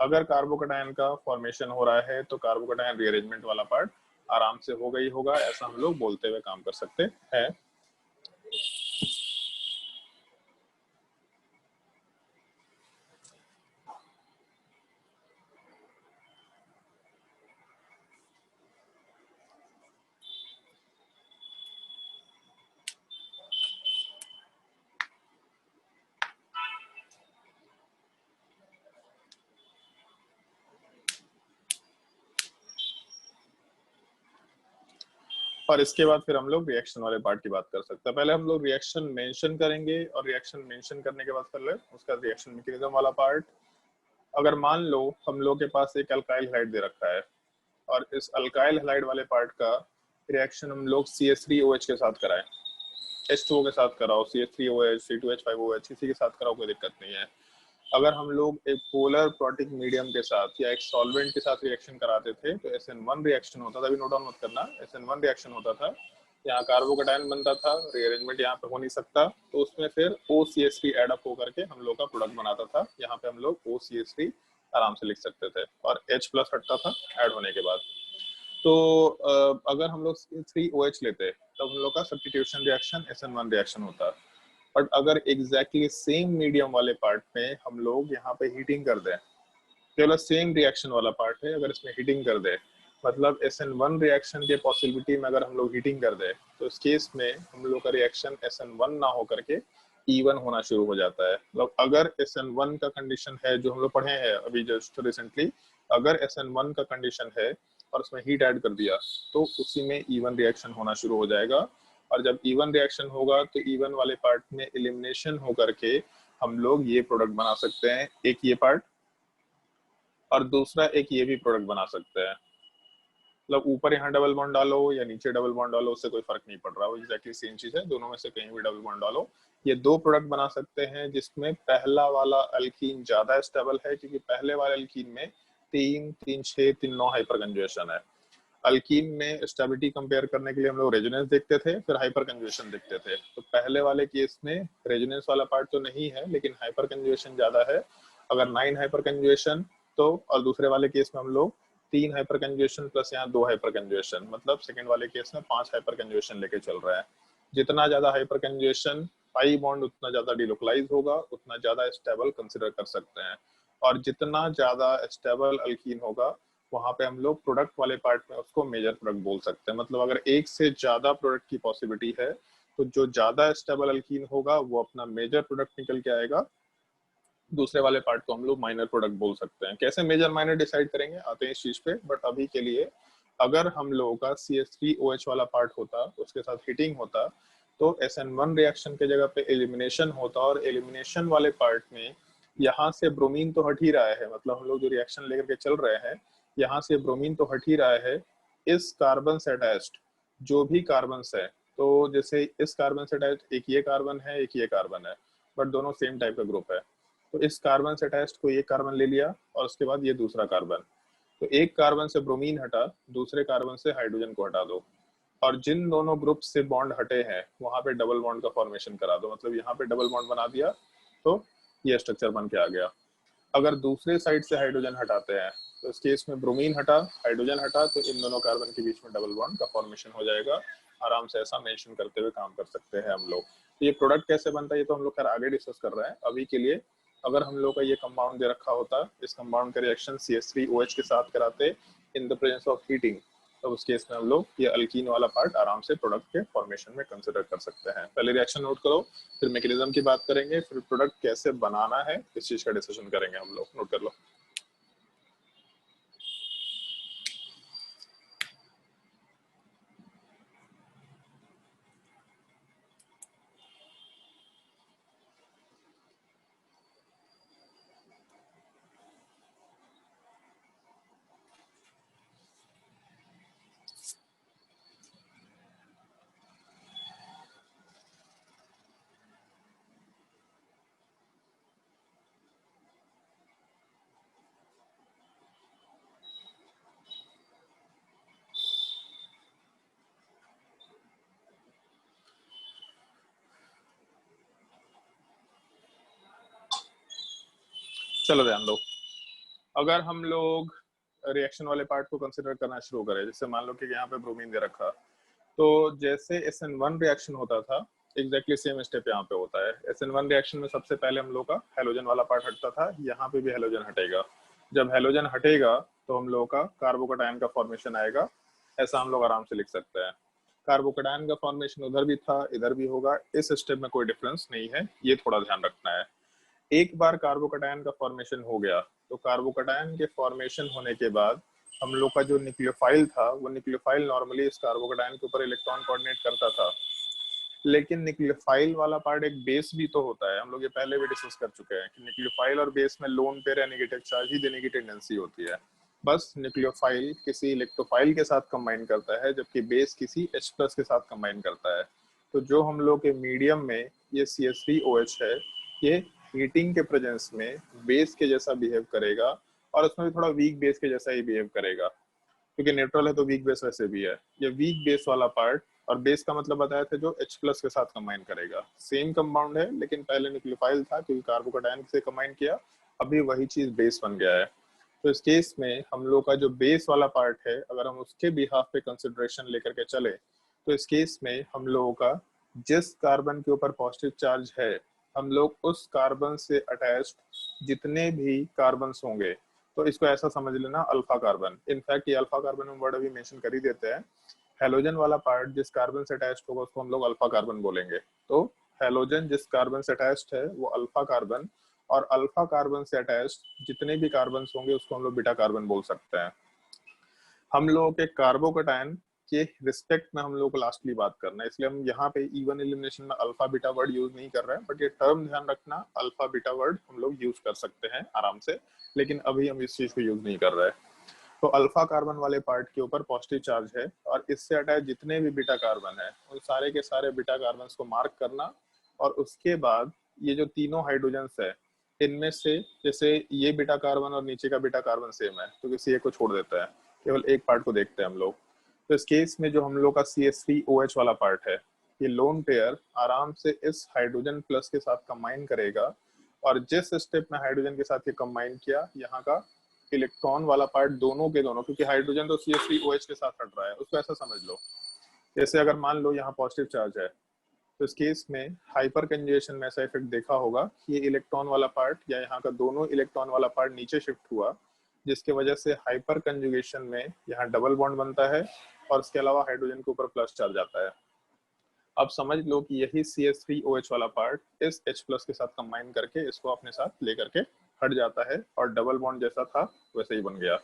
अगर कार्बोकैटायन का फॉर्मेशन हो रहा है तो कार्बोकैटायन रीअरेंजमेंट वाला पार्ट आराम से हो गई होगा, ऐसा हम लोग बोलते हुए काम कर सकते हैं। और इसके बाद फिर हम लोग रिएक्शन वाले पार्ट की बात कर सकते हैं। पहले हम लोग रिएक्शन मेंशन करेंगे और रिएक्शन मेंशन करने के बाद पहले उसका रिएक्शन मैकेनिज्म वाला पार्ट। अगर मान लो हम लोग के पास एक अल्काइल हैलाइड दे रखा है और इस अल्काइल हैलाइड वाले पार्ट का रिएक्शन हम लोग CH3OH के साथ कराएं, H2O के साथ कराओ, CH3OH, C2H5OH किसी के साथ कराओ, कोई दिक्कत नहीं है। अगर हम लोग एक पोलर प्रोटिक मीडियम के साथ या एक सॉल्वेंट के साथ रिएक्शन कराते थे तो SN1 रिएक्शन होता था, अभी नोट डाउन मत करना, SN1 रिएक्शन होता था, यहाँ कार्बोकेटायन बनता था, रीअरेंजमेंट यहाँ पे हो नहीं सकता, तो उसमें फिर OCH3 एड अप होकर के हम लोग का प्रोडक्ट बनाता था। यहाँ पे हम लोग OCH3 आराम से लिख सकते थे और H+ हटता था ऐड होने के बाद। तो अगर हम लोग CH3OH लेते तब हम लोग का सब्स्टिट्यूशन रिएक्शन SN1 रिएक्शन होता। बट अगर एग्जैक्टली सेम मीडियम वाले पार्ट में हम लोग यहाँ पे हीटिंग कर दें, केवल सेम रिएक्शन वाला पार्ट है, अगर इसमें हीटिंग कर दे, मतलब SN1 रिएक्शन के पॉसिबिलिटी में अगर हम लोग हीटिंग कर दे तो इस केस में हम लोग का रिएक्शन SN1 ना होकर के E1 होना शुरू हो जाता है। मतलब अगर SN1 का कंडीशन है जो हम लोग पढ़े हैं अभी जस्ट रिसेंटली, अगर SN1 का कंडीशन है और उसमें हीट ऐड कर दिया तो उसी में E1 रिएक्शन होना शुरू हो जाएगा। और जब E1 रिएक्शन होगा तो E1 वाले पार्ट में एलिमिनेशन होकर के हम लोग ये प्रोडक्ट बना सकते हैं, एक ये पार्ट और दूसरा एक ये भी प्रोडक्ट बना सकते हैं। मतलब ऊपर यहाँ डबल बॉन्ड डालो या नीचे डबल बॉन्ड डालो, उससे कोई फर्क नहीं पड़ रहा, वो एग्जैक्टली सेम चीज है, दोनों में से कहीं भी डबल बॉन्ड डालो। ये दो प्रोडक्ट बना सकते हैं जिसमें पहला वाला अल्कीन ज्यादा स्टेबल है, क्योंकि पहले वाले अल्कीन में 3, 3, 6, 3, 9 हाइपर कंजुगेशन है। अल्कीन में स्टेबिलिटी कंपेयर करने के लिए हम लोग रेजोनेंस देखते थे, फिर हाइपर कंजुगेशन देखते थे। तो पहले वाले केस में रेजोनेंस वाला पार्ट तो नहीं है लेकिन हाइपर कंजुगेशन ज्यादा है, अगर 9 हाइपर कंजुगेशन तो, और दूसरे वाले केस में हम लोग 3 हाइपर कंजुगेशन प्लस यहाँ 2 हाइपर कंजुगेशन, मतलब सेकंड वाले केस में 5 हाइपर कंजुगेशन लेके चल रहा है। जितना ज्यादा हाइपर कंजुगेशन पाई बॉन्ड उतना ज्यादा डिलोकलाइज होगा, उतना ज्यादा स्टेबल कंसिडर कर सकते हैं। और जितना ज्यादा स्टेबल अल्कीन होगा वहां पे हम लोग प्रोडक्ट वाले पार्ट में उसको मेजर प्रोडक्ट बोल सकते हैं। मतलब अगर एक से ज्यादा प्रोडक्ट की पॉसिबिलिटी है तो जो ज्यादा स्टेबल अल्कीन होगा वो अपना मेजर प्रोडक्ट निकल के आएगा, दूसरे वाले पार्ट को हम लोग माइनर प्रोडक्ट बोल सकते हैं। कैसे मेजर माइनर डिसाइड करेंगे आते हैं इस चीज पे, बट अभी के लिए अगर हम लोगों का CH3OH वाला पार्ट होता, उसके साथ हीटिंग होता, तो SN1 रिएक्शन के जगह पे एलिमिनेशन होता, और एलिमिनेशन वाले पार्ट में यहाँ से ब्रोमीन तो हट ही रहा है, मतलब हम लोग जो रिएक्शन लेकर के चल रहे हैं यहाँ से ब्रोमीन तो हट ही रहा है, इस कार्बन से अटैच्ड जो भी कार्बन है, तो जैसे इस कार्बन से अटैच्ड एक ये कार्बन है, एक ये कार्बन है, बट दोनों सेम टाइप का ग्रुप है, तो इस कार्बन से अटैच्ड को एक कार्बन ले लिया और उसके बाद ये दूसरा कार्बन, तो एक कार्बन से ब्रोमीन हटा, दूसरे कार्बन से हाइड्रोजन को हटा दो, और जिन दोनों ग्रुप से बॉन्ड हटे हैं वहां पे डबल बॉन्ड का फॉर्मेशन करा दो, मतलब यहाँ पे डबल बॉन्ड बना दिया तो ये स्ट्रक्चर बन के आ गया। अगर दूसरे साइड से हाइड्रोजन हटाते हैं तो इस केस में ब्रोमीन हटा, हाइड्रोजन हटा, तो इन दोनों कार्बन के बीच में डबल बॉन्ड का फॉर्मेशन हो जाएगा। आराम से ऐसा मेंशन करते हुए काम कर सकते हैं हम लोग। तो ये प्रोडक्ट कैसे बनता है ये तो हम लोग खैर आगे डिस्कस कर रहे हैं। अभी के लिए अगर हम लोग का ये कंपाउंड दे रखा होता, इस कंपाउंड का रिएक्शन CH3OH के साथ कराते in the presence of heating, तो उस केस में हम लोग ये अल्कीन वाला पार्ट आराम से प्रोडक्ट के फॉर्मेशन में कंसिडर कर सकते हैं। पहले रिएक्शन नोट करो, फिर मैकेनिज्म की बात करेंगे, फिर प्रोडक्ट कैसे बनाना है इस चीज का डिस्कशन करेंगे हम लोग। नोट कर लो। चलो ध्यान दो, अगर हम लोग रिएक्शन वाले पार्ट को कंसिडर करना शुरू करें, जैसे मान लो कि यहाँ पे ब्रोमीन दे रखा, तो जैसे SN1 रिएक्शन होता था एग्जैक्टली सेम स्टेप यहाँ पे होता है। SN1 रिएक्शन में सबसे पहले हम लोग का हेलोजन वाला पार्ट हटता था, यहाँ पे भी हेलोजन हटेगा। जब हेलोजन हटेगा तो हम लोग का कार्बोकेटायन का फॉर्मेशन आएगा, ऐसा हम लोग आराम से लिख सकते हैं। कार्बोकेटायन का फॉर्मेशन उधर भी था इधर भी होगा, इस स्टेप में कोई डिफरेंस नहीं है, ये थोड़ा ध्यान रखना है। एक बार कार्बोकेटायन का फॉर्मेशन हो गया तो कार्बोकेटायन के फॉर्मेशन होने के बाद हम लोग का जो न्यूक्लियोफाइल था वो न्यूक्लियोफाइल नॉर्मली इस कार्बोकेटायन के ऊपर इलेक्ट्रॉन कोऑर्डिनेट करता था, लेकिन न्यूक्लियोफाइल वाला पार्ट एक बेस भी तो होता है। हम लोग ये पहले भी डिस्कस कर चुके हैं कि न्यूक्लियोफाइल और बेस में लोन पेयर या नेगेटिव चार्ज ही देने की टेंडेंसी होती है। बस न्यूक्लियोफाइल किसी इलेक्ट्रोफाइल के साथ कंबाइन करता है, जबकि बेस किसी H+ के साथ कंबाइन करता है। तो जो हम लोग के मीडियम में ये CH3OH है, ये हीटिंग के प्रेजेंस में बेस के जैसा बिहेव करेगा, और उसमें भी थोड़ा वीक बेस के जैसा ही बिहेव करेगा, क्योंकि न्यूट्रल है तो वीक बेस वैसे भी है। ये वीक बेस वाला पार्ट, और बेस का मतलब बताया था जो H+ के साथ कंबाइन करेगा। सेम कंपाउंड है, लेकिन पहले न्यूक्लियोफाइल था क्योंकि कार्बोकेटायन से कंबाइन किया, अभी वही चीज बेस बन गया है। तो इस केस में हम लोग का जो बेस वाला पार्ट है, अगर हम उसके बिहाफ पे कंसिडरेशन लेकर के चले, तो इस केस में हम लोगों का जिस कार्बन के ऊपर पॉजिटिव चार्ज है, हम लोग उस कार्बन से अटैच्ड जितने भी कार्बन होंगे, तो इसको ऐसा समझ लेना अल्फा कार्बन। इनफैक्ट ये अल्फा कार्बन हम वर्ड अभी मेंशन कर ही देते हैं। हेलोजन वाला पार्ट जिस कार्बन से अटैच्ड होगा उसको हम लोग अल्फा कार्बन बोलेंगे। तो हेलोजन जिस कार्बन से अटैच्ड है वो अल्फा कार्बन, और अल्फा कार्बन से अटैच्ड जितने भी कार्बन होंगे उसको हम लोग बीटा कार्बन बोल सकते हैं। हम लोगों के कार्बोकेटायन के रिस्पेक्ट में हम लोग को लास्टली बात करना है, इसलिए हम यहाँ पे इवन एलिमिनेशन में अल्फा बीटा वर्ड यूज नहीं कर रहे हैं, बट ये टर्म ध्यान रखना, अल्फा बीटा वर्ड हम लोग यूज कर सकते हैं आराम से, लेकिन अभी हम इस चीज को यूज नहीं कर रहे हैं। तो अल्फा कार्बन वाले पार्ट के ऊपर पॉजिटिव चार्ज है, और इससे अटैच जितने भी बीटा कार्बन है उन सारे के सारे बीटा कार्बन को मार्क करना, और उसके बाद ये जो तीनों हाइड्रोजन्स है, इनमें से जैसे ये बीटा कार्बन और नीचे का बीटा कार्बन सेम है, तो किसी एक को छोड़ देता है, केवल एक पार्ट को देखते हैं हम लोग। तो इस केस में जो हम लोग का CH3OH वाला पार्ट है, ये लोन पेयर आराम से इस हाइड्रोजन प्लस के साथ कंबाइन करेगा, और जिस स्टेप में हाइड्रोजन के साथ ये कंबाइन किया, यहाँ का इलेक्ट्रॉन वाला पार्ट दोनों के दोनों, क्योंकि हाइड्रोजन तो CH3OH के साथ हट रहा है, उसको ऐसा समझ लो जैसे अगर मान लो यहाँ पॉजिटिव चार्ज है, तो इस केस में हाइपर कंजुगेशन में ऐसा इफेक्ट देखा होगा कि ये इलेक्ट्रॉन वाला पार्ट या यहाँ का दोनों इलेक्ट्रॉन वाला पार्ट नीचे शिफ्ट हुआ, जिसके वजह से हाइपर कंजुगेशन में यहाँ डबल बॉन्ड बनता है, और इसके अलावा हाइड्रोजन के ऊपर प्लस चार्ज आता है। अब समझ लो कि यही CH3OH वाला पार्ट इस H+ के साथ कंबाइन करके इसको अपने साथ लेकर के हट जाता है, और डबल बॉन्ड जैसा था वैसे ही बन गया।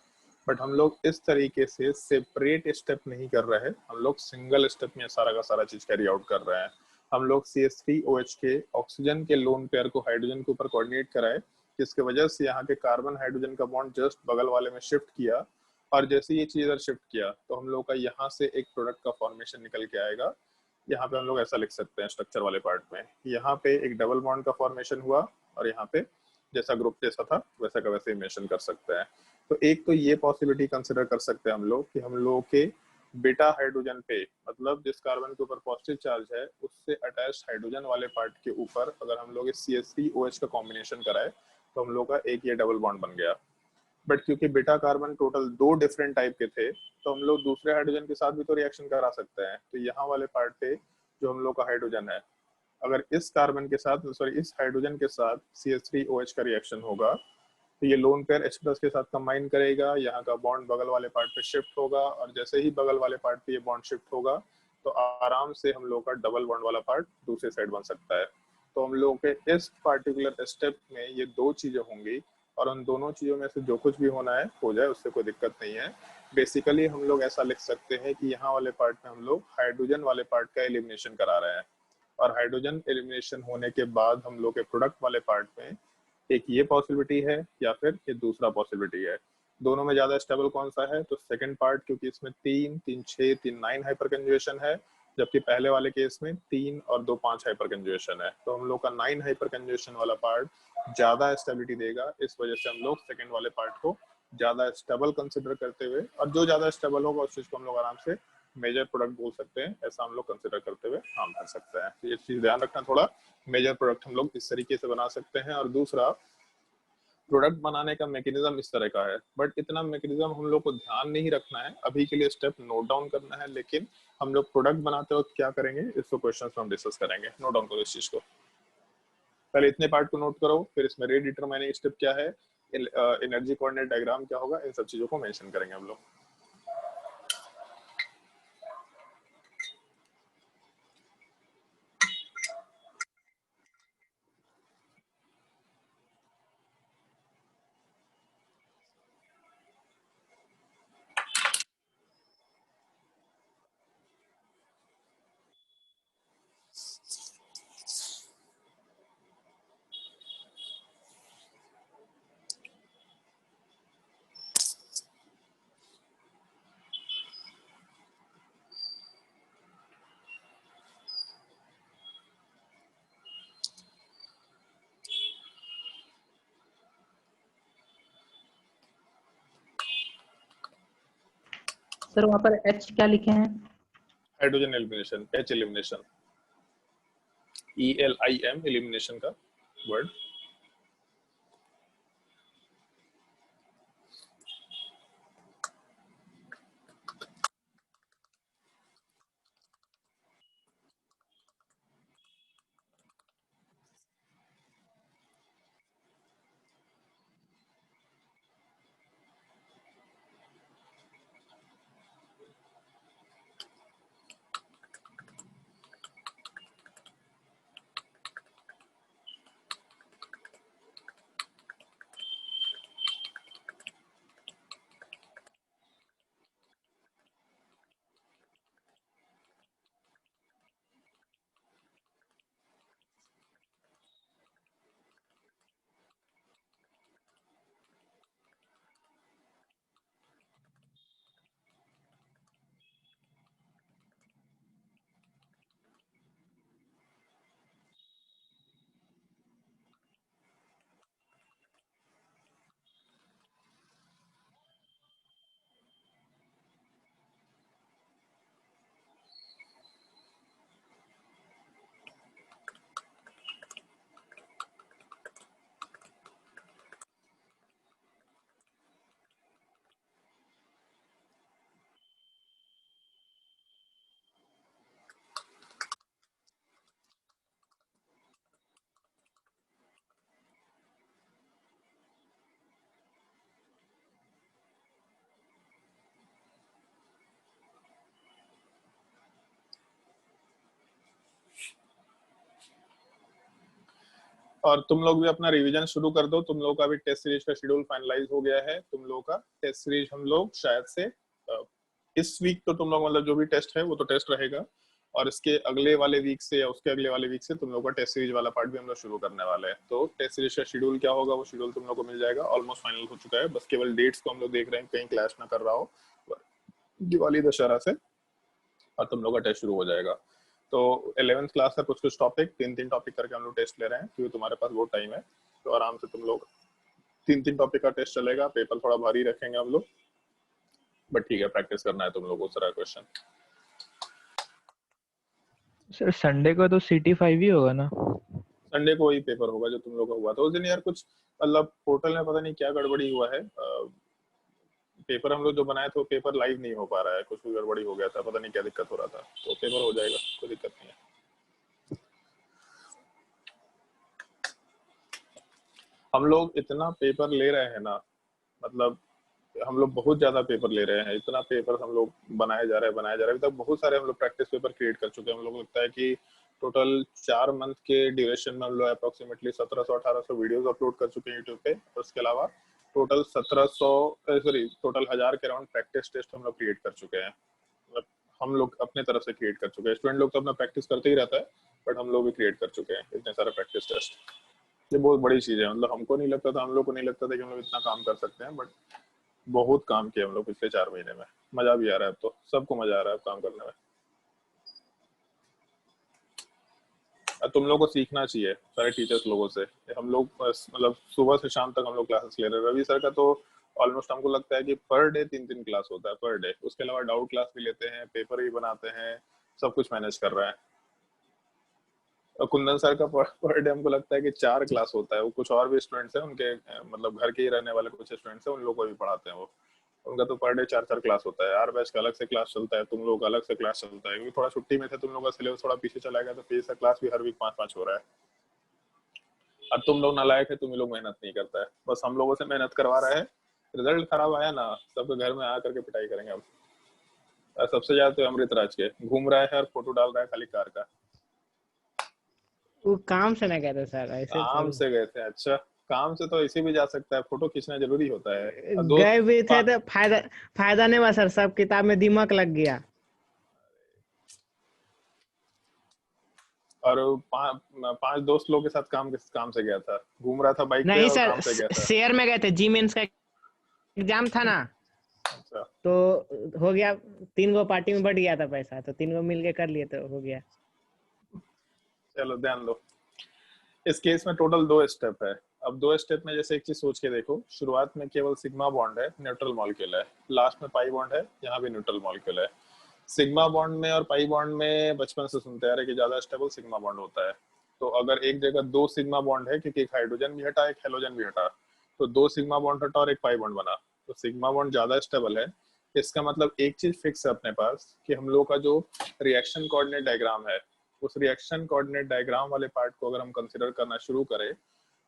बट हम लोग इस तरीके से सेपरेट स्टेप नहीं कर रहे हैं, हम लोग सिंगल स्टेप में सारा का सारा चीज कैरी आउट कर रहे हैं। हम लोग CH3OH के ऑक्सीजन के लोन पेयर को हाइड्रोजन के ऊपर कोऑर्डिनेट कराए, जिसकी वजह से यहाँ के कार्बन हाइड्रोजन का बॉन्ड जस्ट बगल वाले में शिफ्ट किया, और जैसे ये चीज इधर शिफ्ट किया तो हम लोग का यहाँ से एक प्रोडक्ट का फॉर्मेशन निकल के आएगा। यहाँ पे हम लोग ऐसा लिख सकते हैं स्ट्रक्चर वाले पार्ट में, यहाँ पे एक डबल बॉन्ड का फॉर्मेशन हुआ, और यहाँ पे जैसा ग्रुप जैसा था वैसा का वैसे ही मेंशन कर सकते हैं। तो एक तो ये पॉसिबिलिटी कंसिडर कर सकते हैं हम लोग कि हम लोग के बीटा हाइड्रोजन पे, मतलब जिस कार्बन के ऊपर पॉजिटिव चार्ज है उससे अटैच हाइड्रोजन वाले पार्ट के ऊपर अगर हम लोग इस CH3OH का कॉम्बिनेशन कराए, तो हम लोग का एक ये डबल बॉन्ड बन गया। बट क्योंकि beta carbon total 2 different type के थे, तो हम लोग दूसरे हाइड्रोजन के साथ भी तो रिएक्शन करा सकते हैं। तो यहाँ वाले पार्ट पे जो हम लोग का हाइड्रोजन है, अगर इस कार्बन के साथ, सॉरी इस हाइड्रोजन के साथ CH3OH का रिएक्शन होगा, तो ये लोन पेयर H+ के साथ कंबाइन करेगा, यहाँ का बॉन्ड बगल वाले पार्ट पे शिफ्ट होगा, और जैसे ही बगल वाले पार्ट पे ये बॉन्ड शिफ्ट होगा, तो आराम से हम लोग का डबल बॉन्ड वाला पार्ट दूसरे साइड बन सकता है। तो हम लोग के इस पार्टिकुलर स्टेप में ये 2 चीजें होंगी, और उन दोनों चीजों में से जो कुछ भी होना है हो जाए, उससे कोई दिक्कत नहीं है। बेसिकली हम लोग ऐसा लिख सकते हैं कि यहाँ वाले पार्ट में हम लोग हाइड्रोजन वाले पार्ट का एलिमिनेशन करा रहे हैं, और हाइड्रोजन एलिमिनेशन होने के बाद हम लोग के प्रोडक्ट वाले पार्ट में एक ये पॉसिबिलिटी है या फिर ये दूसरा पॉसिबिलिटी है। दोनों में ज्यादा स्टेबल कौन सा है? तो सेकंड पार्ट, क्योंकि इसमें 3, 3, 6, 3, 9 हाइपर कंजुगेशन है, जबकि पहले वाले केस में 3 और 2, 5 हाइपर कंजुगेशन है। तो हम लोग का 9 हाइपर कंजुगेशन वाला पार्ट ज्यादा स्टेबिलिटी देगा, इस वजह से हम लोग सेकंड वाले पार्ट को ज्यादा स्टेबल कंसिडर करते हुए, और जो ज्यादा स्टेबल होगा उस चीज को हम लोग आराम से मेजर प्रोडक्ट बोल सकते हैं, ऐसा हम लोग कंसिडर करते हुए काम कर सकते हैं। तो ये चीज ध्यान रखना थोड़ा, मेजर प्रोडक्ट हम लोग इस तरीके से बना सकते हैं। और दूसरा, प्रोडक्ट बनाने का मैकेनिज्म इस तरह का है, बट इतना मैकेनिज्म हम लोग को ध्यान नहीं रखना है, अभी के लिए स्टेप नोट डाउन करना है, लेकिन हम लोग प्रोडक्ट बनाते वक्त क्या करेंगे इसको क्वेश्चन में हम डिस्कस करेंगे। नोट डाउन करो इस चीज को, पहले इतने पार्ट को नोट करो, फिर इसमें रेट डिटरमाइनिंग स्टेप क्या है, एनर्जी कोऑर्डिनेट डायग्राम क्या होगा, इन सब चीजों को मेंशन करेंगे हम लोग। सर वहाँ पर H क्या लिखे हैं? Hydrogen elimination, H elimination, ELIM elimination का वर्ड। और तुम लोग भी अपना रिवीजन शुरू कर दो। तुम लोग का भी टेस्ट सीरीज का शेड्यूल फाइनलाइज हो गया है। तुम लोग का टेस्ट सीरीज हम लोग शायद से इस वीक तो तुम लोग मतलब जो भी टेस्ट है वो तो टेस्ट रहेगा, और इसके अगले वाले वीक से या उसके अगले वाले वीक से तुम लोग का टेस्ट सीरीज वाला पार्ट भी हम लोग शुरू करने वाले हैं। तो टेस्ट सीरीज का शेड्यूल क्या होगा वो शेड्यूल तुम लोग को मिल जाएगा, ऑलमोस्ट फाइनल हो चुका है। बस केवल डेट्स को हम लोग देख रहे हैं कहीं क्लैश ना कर रहा हो दिवाली दशहरा से, और तुम लोग का टेस्ट शुरू हो जाएगा। तो 11th क्लास का कुछ टॉपिक, 3 टॉपिक करके हम लोग टेस्ट ले रहे हैं क्योंकि तुम्हारे पास बहुत टाइम है। तो आराम से तुम लोग 3 टॉपिक का टेस्ट चलेगा। पेपर थोड़ा भारी रखेंगे हम लोग, बट ठीक है, प्रैक्टिस करना है तुम लोगों को सारा क्वेश्चन। सर संडे को तो CT5 ही होगा ना? संडे को वही पेपर होगा जो तुम लोग का हुआ था उस दिन। यार कुछ मतलब पोर्टल में पता नहीं क्या गड़बड़ी हुआ है, पेपर हम लोग जो बनाए थे पेपर लाइव नहीं हो पा रहा है, कुछ भी गड़बड़ी हो गया था, पता नहीं क्या दिक्कत हो रहा था। तो पेपर हो जाएगा, कोई दिक्कत नहीं है। हम लोग इतना पेपर ले रहे हैं ना, मतलब हम लोग बहुत ज्यादा पेपर ले रहे हैं। इतना पेपर हम लोग बनाए जा रहे हैं अभी तक। बहुत सारे हम लोग प्रैक्टिस पेपर क्रिएट कर चुके हैं। हम लोग लगता है कि टोटल 4 मंथ के ड्यूरेशन में हम लोग अप्रोक्सीमेटली 1700-1800 वीडियोस अपलोड कर चुके हैं यूट्यूब पे। और उसके अलावा टोटल 1000 के अराउंड प्रैक्टिस टेस्ट हम लोग क्रिएट कर चुके हैं। मतलब हम लोग अपने तरफ से क्रिएट कर चुके हैं। स्टूडेंट लोग तो अपना प्रैक्टिस करते ही रहता है, बट हम लोग भी क्रिएट कर चुके हैं इतने सारे प्रैक्टिस टेस्ट। ये बहुत बड़ी चीज है। मतलब हमको नहीं लगता था, हम लोग को नहीं लगता था कि हम लोग इतना काम कर सकते हैं, बट बहुत काम किया हम लोग पिछले 4 महीने में। मजा भी आ रहा है, अब तो सबको मजा आ रहा है काम करने में। तुम लोग को सीखना चाहिए सारे टीचर्स लोगों से। हम लोग मतलब सुबह से शाम तक हम लोग क्लासेस ले रहे हैं। रवि सर का तो ऑलमोस्ट हमको लगता है कि पर डे 3 क्लास होता है पर डे। उसके अलावा डाउट क्लास भी लेते हैं, पेपर भी बनाते हैं, सब कुछ मैनेज कर रहे हैं। और कुंदन सर का पर डे हमको लगता है कि 4 क्लास होता है। वो कुछ और भी स्टूडेंट्स हैं उनके, मतलब घर के ही रहने वाले कुछ स्टूडेंट्स हैं, उन लोगों को भी पढ़ाते हैं वो। उनका तो पर डे 4 क्लास होता है। 8 बैच का अलग से क्लास चलता है, तुम लोग का अलग से क्लास चलता है। क्योंकि थोड़ा छुट्टी में थे, तुम लोग का सिलेबस थोड़ा पीछे चला गया, तो फिर इसका क्लास भी हर वीक 5-5 हो रहा है। और तुम लोग नालायक है, तुम लोग मेहनत नहीं करता है, बस हम लोगों से मेहनत करवा रहे हैं। रिजल्ट खराब आया ना, सबके घर में आ करके पिटाई करेंगे अब। और सबसे ज्यादा तो अमृत राज के घूम रहा है और फोटो डाल रहा है खाली कार का। वो काम से ना गए थे सर, ऐसे काम से गए थे? अच्छा, काम से तो ऐसे भी जा सकता है, फोटो खींचना जरूरी होता है। गए भी थे तो फायदा नहीं हुआ सर, सब किताब में दिमाग लग गया। और 5 दोस्त लोग के साथ काम से गया था, घूम रहा था बाइक पे नहीं और सर, काम से गया था। शेयर में गए थे, जी मेंस का एग्जाम था ना। अच्छा, तो हो गया, 3 गो पार्टी में बढ़ गया था पैसा, तो 3 गो मिल के कर लिए तो हो गया। चलो ध्यान दो। इस केस में टोटल 2 स्टेप है। अब दो स्टेप में जैसे एक चीज सोच के देखो, शुरुआत में केवल सिग्मा बॉन्ड है, न्यूट्रल मॉलिक्यूल है, लास्ट में पाई बॉन्ड है, यहाँ भी न्यूट्रल मॉलिक्यूल है। सिग्मा बॉन्ड में और पाई बॉन्ड में बचपन से सुनते आ रहे कि ज्यादा स्टेबल सिग्मा बॉन्ड होता है। तो अगर एक जगह दो सिग्मा बॉन्ड है, क्योंकि एक हाइड्रोजन भी हटा एक हेलोजन भी हटा, तो दो सिग्मा बॉन्ड हटा और एक पाई बॉन्ड बना, तो सिग्मा बॉन्ड ज्यादा स्टेबल है। इसका मतलब एक चीज फिक्स है अपने पास कि हम लोग का जो रिएक्शन कोऑर्डिनेट डायग्राम है, उस रिएक्शन कोऑर्डिनेट डायग्राम वाले पार्ट को अगर हम कंसिडर करना शुरू करें,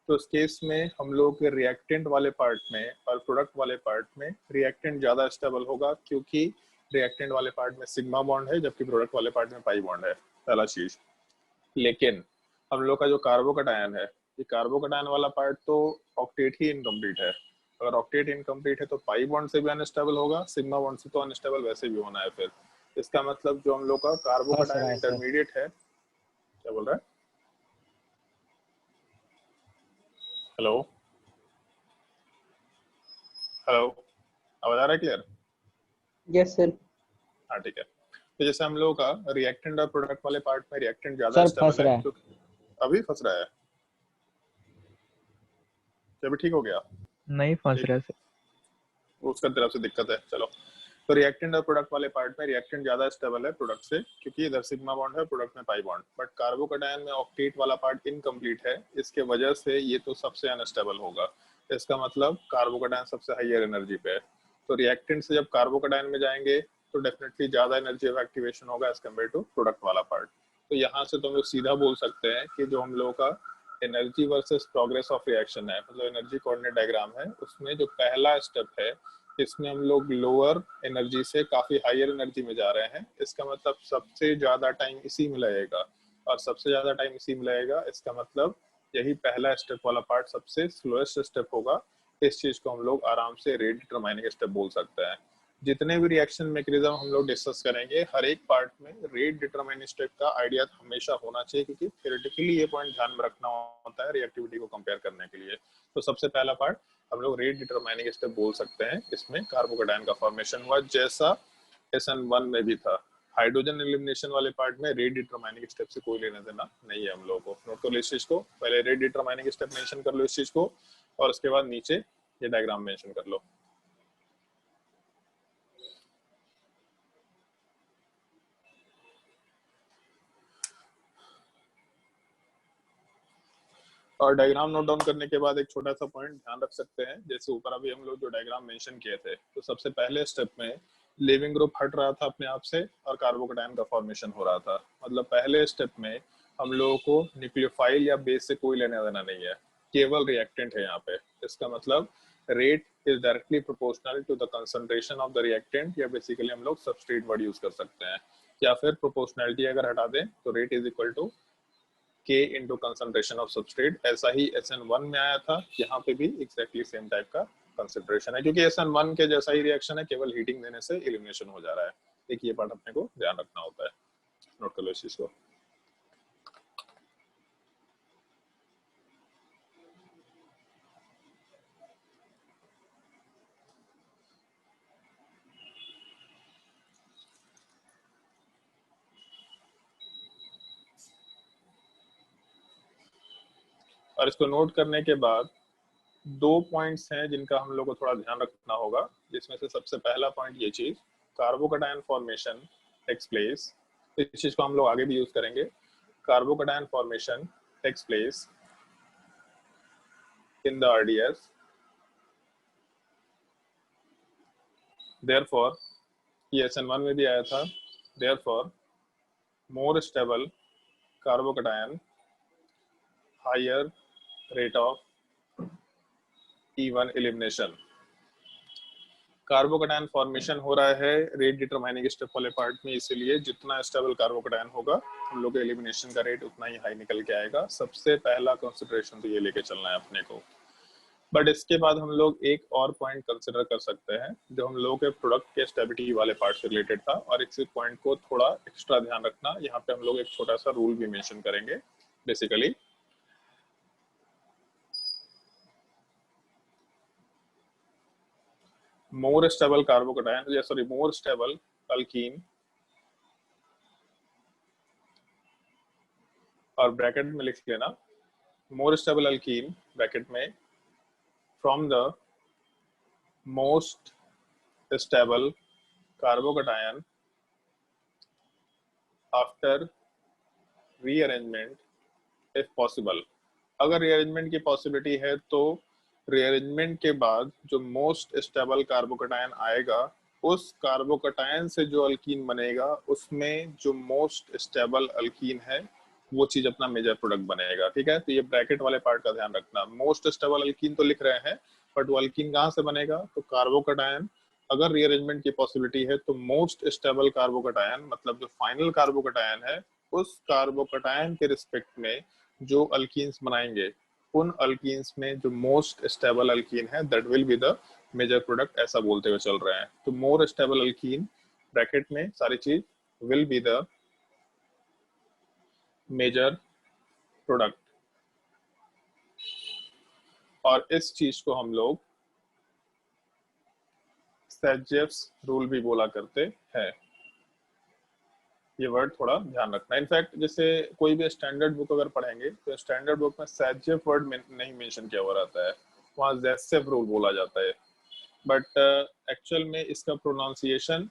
तो उस केस में हम लोग के रिएक्टेंट वाले पार्ट में और प्रोडक्ट वाले पार्ट में रिएक्टेंट ज्यादा स्टेबल होगा, क्योंकि रिएक्टेंट वाले पार्ट में सिग्मा बॉन्ड है जबकि प्रोडक्ट वाले पार्ट में पाई बॉन्ड है, पहला चीज। लेकिन हम लोग का जो कार्बोकैटायन है, ये कार्बोकैटायन वाला पार्ट तो ऑक्टेट ही इनकम्प्लीट है। अगर ऑक्टेट इनकम्प्लीट है तो पाई बॉन्ड से भी अनस्टेबल होगा, सिग्मा बॉन्ड से तो अनस्टेबल वैसे भी होना है। फिर इसका मतलब जो हम लोग का कार्बोकैटायन इंटरमीडिएट है, क्या बोल रहा है? हेलो हेलो, आवाज आ रहा है क्लियर? Yes sir. हाँ ठीक है। तो जैसे हम लोगों का रिएक्टेंट और प्रोडक्ट वाले पार्ट में रिएक्टेंट ज्यादा सर फंस स्टेबल रहा है, है। क्योंकि अभी फंस रहा है, अभी ठीक हो गया? नहीं फंस ठीक, रहा है। उसका तरफ से दिक्कत है। चलो, तो रिएक्टेंट और प्रोडक्ट वाले पार्ट में रिएक्टेंट ज्यादा स्टेबल है प्रोडक्ट से, क्योंकि इधर सिग्मा बॉन्ड है, प्रोडक्ट में पाई बॉन्ड। बट कार्बोकैटायन में ऑक्टेट वाला पार्ट इनकम्प्लीट है, इसके वजह से ये तो सबसे अनस्टेबल होगा। इसका मतलब कार्बोकैटायन सबसे हाईयर एनर्जी पे है। तो रिएक्टेंट से जब कार्बोकैटायन में जाएंगे तो डेफिनेटली ज्यादा एनर्जी ऑफ एक्टिवेशन होगा एज कम्पेयर टू प्रोडक्ट वाला पार्ट। तो यहाँ से तो हम लोग सीधा बोल सकते हैं कि जो हम लोगों का energy versus progress of reaction है, मतलब एनर्जी कोऑर्डिनेट डायग्राम है, उसमें जो पहला स्टेप है, इसमें हम लोग लोअर एनर्जी से काफी हायर एनर्जी में जा रहे हैं। इसका मतलब सबसे ज्यादा टाइम इसी में लगेगा, और सबसे ज्यादा टाइम इसी में लगेगा, इसका मतलब यही पहला स्टेप वाला पार्ट सबसे स्लोएस्ट स्टेप होगा। इस चीज को हम लोग आराम से रेट डिटरमाइनिंग स्टेप बोल सकते हैं। जितने भी रिएक्शन मैकेनिज्म हम लोग डिस्कस करेंगे, हर एक पार्ट में रेट डिटरमाइनिंग स्टेप का आइडिया हमेशा होना चाहिए, क्योंकि थ्योरेटिकली ये पॉइंट ध्यान में रखना होता है रिएक्टिविटी को कंपेयर करने के लिए। तो सबसे पहला पार्ट हम लोग रेट डिटरमाइनिंग स्टेप बोल सकते हैं। इसमें कार्बोकैटायन का फॉर्मेशन हुआ जैसा SN1 में भी था। हाइड्रोजन एलिमिनेशन वाले पार्ट में रेट डिटरमाइनिंग स्टेप से कोई लेना देना नहीं है हम लोगों को। नोट कर लो इस चीज को, पहले रेट डिटरमाइनिंग स्टेप मेंशन कर लो इस चीज को, और उसके बाद नीचे ये डायग्राम मेंशन कर लो। और डायग्राम नोट डाउन करने के बाद एक छोटा सा पॉइंट ध्यान रख सकते हैं, जैसे ऊपर अभी हम लोग जो डायग्राम मेंशन किए थे, तो सबसे पहले स्टेप में लिविंग ग्रुप हट रहा था अपने आप से और कार्बोकैटायन का फॉर्मेशन हो रहा था। मतलब पहले स्टेप में हम लोगों को न्यूक्लियोफाइल या बेस से कोई लेना देना नहीं है, केवल रिएक्टेंट है यहाँ पे। इसका मतलब rate is directly proportional to the concentration of the reactant, या बेसिकली हम लोग सबस्ट्रेट वर्ड यूज कर सकते हैं, या फिर प्रोपोर्शनैलिटी अगर हटा दें तो rate is equal to K into concentration of substrate. ऐसा ही SN1 में आया था, यहाँ पे भी एग्जैक्टली सेम टाइप का कंसंट्रेशन है, क्योंकि SN1 के जैसा ही रिएक्शन है, केवल हीटिंग देने से एलिमिनेशन हो जा रहा है। एक ये पार्ट अपने को ध्यान रखना होता है, नोट कर लो इस चीज को। और इसको नोट करने के बाद दो पॉइंट्स हैं जिनका हम लोग को थोड़ा ध्यान रखना होगा, जिसमें से सबसे पहला पॉइंट ये चीज, कार्बोकैटायन फॉर्मेशन टेक्स प्लेस। इस चीज को हम लोग आगे भी यूज करेंगे। Carbocation formation takes place in the RDS, therefore ये SN1 में भी आया था, therefore more stable carbocation, higher rate of E1 elimination। Carbocation formation हो रहा है रेट डिटरमाइनिंग स्टेप वाले पार्ट में, इसीलिए जितना स्टेबल कार्बोकैटायन होगा हम लोग के एलिमिनेशन का रेट उतना ही हाई निकल के आएगा। सबसे पहला कंसिडरेशन तो ये लेके चलना है अपने को। बट इसके बाद हम लोग एक और पॉइंट कंसिडर कर सकते हैं, जो हम लोग के प्रोडक्ट के स्टेबिलिटी वाले पार्ट से रिलेटेड था, और इस पॉइंट को थोड़ा एक्स्ट्रा ध्यान रखना। यहाँ पे हम लोग एक छोटा सा रूल भी मेंशन करेंगे। Basically more stable carbocation, sorry more stable alkyne, और ब्रैकेट में लिख लेना मोर स्टेबल अल्कीन ब्रैकेट में from the most stable carbocation after rearrangement if possible. अगर रीअरेंजमेंट की पॉसिबिलिटी है तो रीअरेंजमेंट के बाद जो मोस्ट स्टेबल कार्बोकैटायन आएगा उस कार्बोकैटायन से जो अल्कीन बनेगा उसमें जो मोस्ट स्टेबल अल्कीन है वो चीज अपना मेजर प्रोडक्ट बनेगा। ठीक है, तो ये ब्रैकेट वाले पार्ट का ध्यान रखना। मोस्ट स्टेबल अल्कीन तो लिख रहे हैं बट वो अल्कीन कहाँ से बनेगा, तो कार्बोकैटायन अगर रीअरेंजमेंट की पॉसिबिलिटी है तो मोस्ट स्टेबल कार्बोकैटायन मतलब जो फाइनल कार्बोकैटायन है उस कार्बोकैटायन के रिस्पेक्ट में जो अल्कीन्स बनाएंगे उन अल्कीन्स में जो मोस्ट स्टेबल अल्कीन है that will be the major product, ऐसा बोलते हुए चल रहे हैं। तो मोर स्टेबल अल्कीन ब्रैकेट में सारी चीज will be the major product, और इस चीज को हम लोग सैजेफ्स रूल भी बोला करते हैं। ये वर्ड थोड़ा ध्यान रखना। इनफैक्ट जैसे कोई भी स्टैंडर्ड बुक अगर पढ़ेंगे तो स्टैंडर्ड बुक में सैजेफ वर्ड नहीं मेंशन किया हुआ रहता है, वहाँ जैसेफ रूल बोला जाता है। बट एक्चुअल में इसका प्रोनाउंसिएशन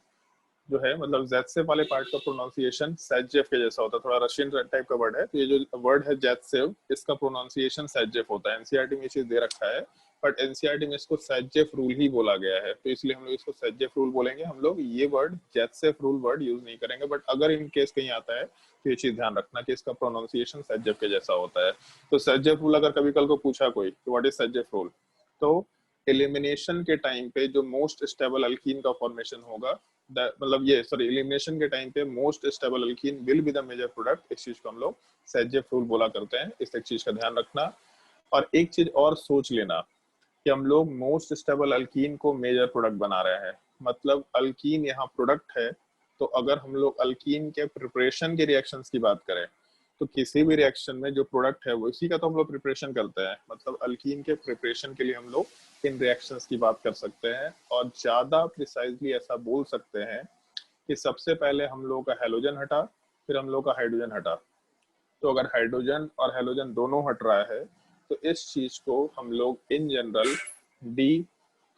जो है मतलब जैसेफ वाले पार्ट का प्रोनाउंसिएशन सैजेफ के जैसा होता है, थोड़ा रशियन टाइप का वर्ड है। तो ये जो वर्ड है जैसेफ इसका प्रोनाउंसिएशन सैजेफ होता है। एनसीईआरटी में ये चीज दे रखा है बट एनसीईआरटी में इसको सैजेफ रूल ही बोला गया है, तो इसलिए हम लोग इसको सैजेफ रूल बोलेंगे। हम लोग ये वर्ड जैसेफ रूल वर्ड यूज नहीं करेंगे, बट अगर इन केस कहीं आता है तो ये चीज ध्यान रखना कि इसका प्रोनाउंसिएशन सैजेफ के जैसा होता है। तो सैजेफ रूल अगर कभी कल को पूछा कोई तो व्हाट इज सैजेफ रूल, तो एलिमिनेशन के टाइम पे जो मोस्ट स्टेबल अल्कीन का फॉर्मेशन होगा मतलब ये सॉरी एलिमिनेशन के टाइम पे most stable alkene will be the major product, इस चीज को हम लोग सैजेफ रूल बोला करते हैं। इस एक चीज का ध्यान रखना। और एक चीज और सोच लेना कि हम लोग मोस्ट स्टेबल अल्कीन को मेजर प्रोडक्ट बना रहे हैं, मतलब अल्कीन यहाँ प्रोडक्ट है। तो अगर हम लोग अल्कीन के प्रिपरेशन के रिएक्शंस की बात करें तो किसी भी रिएक्शन में जो प्रोडक्ट है वो इसी का तो हम लोग प्रिपरेशन करते हैं, मतलब अल्कीन के प्रिपरेशन के लिए हम लोग इन रिएक्शंस की बात कर सकते हैं। और ज्यादा प्रिसाइजली ऐसा बोल सकते हैं कि सबसे पहले हम लोगों का हेलोजन हटा फिर हम लोग का हाइड्रोजन हटा। तो अगर हाइड्रोजन और हेलोजन दोनों हट रहा है तो इस चीज को हम लोग in general D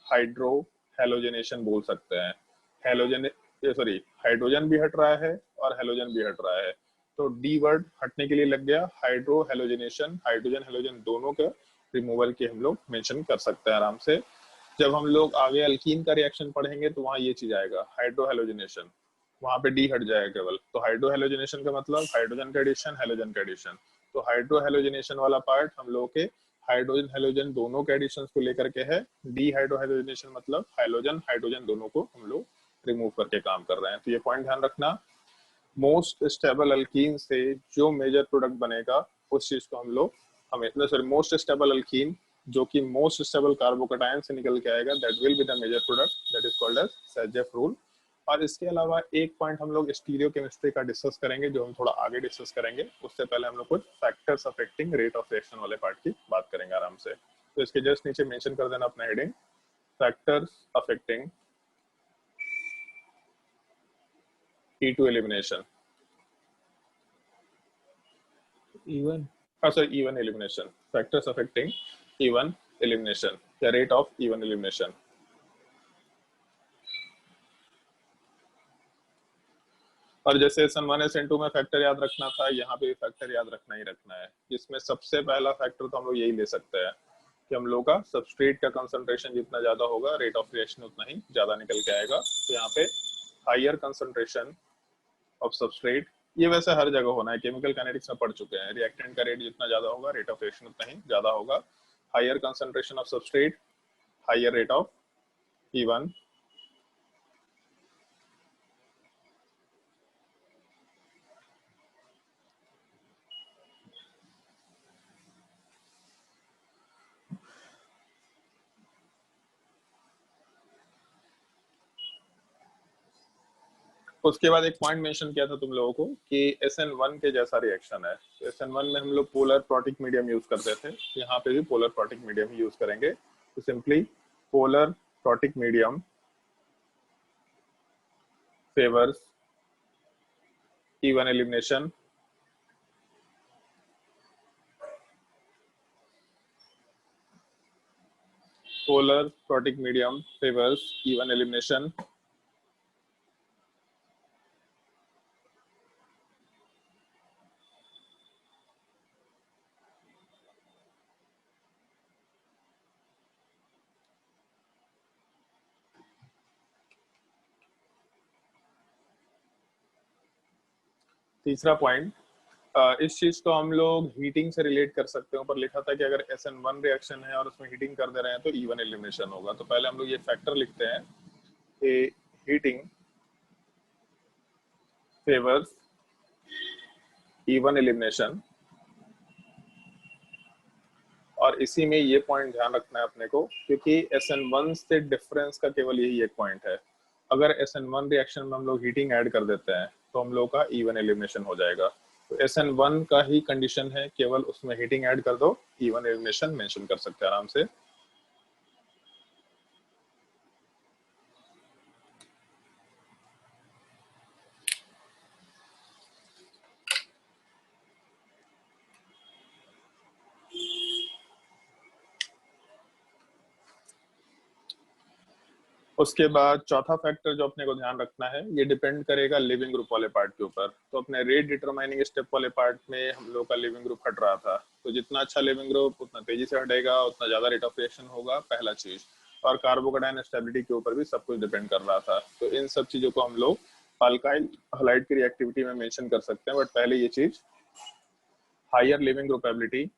hydro halogenation बोल सकते हैं। हेलोजन सॉरी हाइड्रोजन भी हट रहा है और हेलोजन भी हट रहा है, तो डी वर्ड हटने के लिए लग गया हाइड्रो हेलोजनेशन। हाइड्रोजन हेलोजन दोनों के रिमूवल के हम लोग मेंशन कर सकते हैं आराम से। जब हम लोग आगे अल्कीन का रिएक्शन पढ़ेंगे तो वहाँ ये चीज आएगा हाइड्रो हेलोजनेशन, वहां पे डी हट जाएगा केवल। तो हाइड्रो हेलोजनेशन का मतलब हाइड्रोजन का एडिशन हेलोजन का एडिशन। तो हाइड्रो हेलोजनेशन वाला पार्ट हम लोग के हाइड्रोजन हेलोजन दोनों के एडिशन को लेकर के है। डी हाइड्रो हेलोजनेशन मतलब हाइड्रोजन हाइड्रोजन दोनों को हम लोग रिमूव करके काम कर रहे हैं। तो ये पॉइंट ध्यान रखना। मोस्ट स्टेबल अल्कीन से जो मेजर प्रोडक्ट बनेगा उस चीज को हम लोग हमें सॉरी मोस्ट स्टेबल अल्कीन जो कि मोस्ट स्टेबल कार्बोकैटायन से निकल के आएगा that will be the major product, that is called as Saytzeff rule. और इसके अलावा एक पॉइंट हम लोग स्टीरियो केमिस्ट्री का डिस्कस करेंगे जो हम थोड़ा आगे डिस्कस करेंगे। उससे पहले हम लोग कुछ factors affecting rate of reaction वाले पार्ट की बात करेंगे आराम से। तो इसके जस्ट नीचे मेंशन कर देना अपना heading factors affecting E2 elimination, even sorry even elimination, factors affecting even elimination, the rate of even elimination। और जैसे SN1 SN2 में फैक्टर याद रखना था, यहाँ पे भी फैक्टर याद रखना ही रखना है, जिसमें सबसे पहला फैक्टर तो हम लोग यही ले सकते हैं कि हम लोग का सबस्ट्रेट का कंसंट्रेशन जितना ज्यादा होगा रेट ऑफ रिएक्शन उतना ही ज्यादा निकल के आएगा। तो यहाँ पे हायर कंसंट्रेशन ऑफ सबस्ट्रेट, ये वैसे हर जगह होना है, केमिकल काइनेटिक्स में पढ़ चुके हैं, रिएक्टेंट का रेट जितना ज्यादा होगा रेट ऑफ रिएक्शन उतना ही ज्यादा होगा। Higher concentration of substrate higher rate of E1। उसके बाद एक पॉइंट मेंशन किया था तुम लोगों को कि SN1 के जैसा रिएक्शन है। तो SN1 में हम लोग पोलर प्रोटिक मीडियम यूज करते थे, यहाँ पे भी पोलर प्रोटिक मीडियम ही यूज करेंगे। तो simply polar protic medium favours E1 elimination polar protic medium favors even elimination. तीसरा पॉइंट, इस चीज को हम लोग हीटिंग से रिलेट कर सकते हैं। ऊपर लिखा था कि अगर SN1 रिएक्शन है और उसमें हीटिंग कर दे रहे हैं तो इवन एलिमिनेशन होगा। तो पहले हम लोग ये फैक्टर लिखते हैं कि हीटिंग फेवर्स इवन एलिमिनेशन, और इसी में ये पॉइंट ध्यान रखना है अपने को, क्योंकि SN1 से डिफरेंस का केवल यही एक पॉइंट है। अगर SN1 रिएक्शन में हम लोग हीटिंग ऐड कर देते हैं तो हम लोग का इवन एलिमिनेशन हो जाएगा। तो SN1 का ही कंडीशन है, केवल उसमें हीटिंग ऐड कर दो, इवन एलिमिनेशन मेंशन कर सकते हैं आराम से। उसके बाद चौथा फैक्टर जो अपने को ध्यान रखना है, ये डिपेंड करेगा लिविंग ग्रुप वाले पार्ट के ऊपर। तो अपने रेट डिटरमाइनिंग स्टेप वाले पार्ट में हम लोग का लिविंग ग्रुप हट रहा था, तो जितना अच्छा लिविंग ग्रुप उतना तेजी से हटेगा, उतना ज्यादा रेट ऑफ रिएक्शन होगा, पहला चीज। और कार्बोकेटाइन स्टेबिलिटी के ऊपर भी सब कुछ डिपेंड कर रहा था। तो इन सब चीजों को हम लोग अल्काइल हलाइड की रिएक्टिविटी में मेंशन कर सकते हैं। बट पहले ये चीज, higher leaving group ability,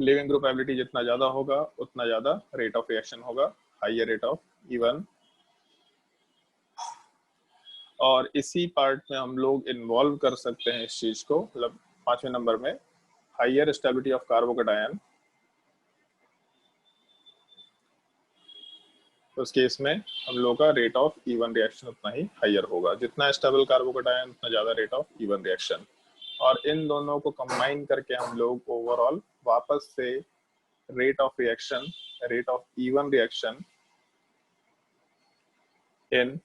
leaving group ability जितना ज्यादा होगा उतना ज्यादा रेट ऑफ रिएक्शन होगा, हायर रेट ऑफ इवन। और इसी पार्ट में हम लोग इन्वॉल्व कर सकते हैं इस चीज को, मतलब 5वें नंबर में हायर स्टेबिलिटी ऑफ कार्बोकेटायन। तो उस केस में हम लोग का रेट ऑफ इवन रिएक्शन उतना ही हायर होगा, जितना स्टेबल कार्बोकेटायन उतना ज्यादा रेट ऑफ इवन रिएक्शन। और इन दोनों को कंबाइन करके हम लोग ओवरऑल वापस से rate of reaction, rate of E one reaction in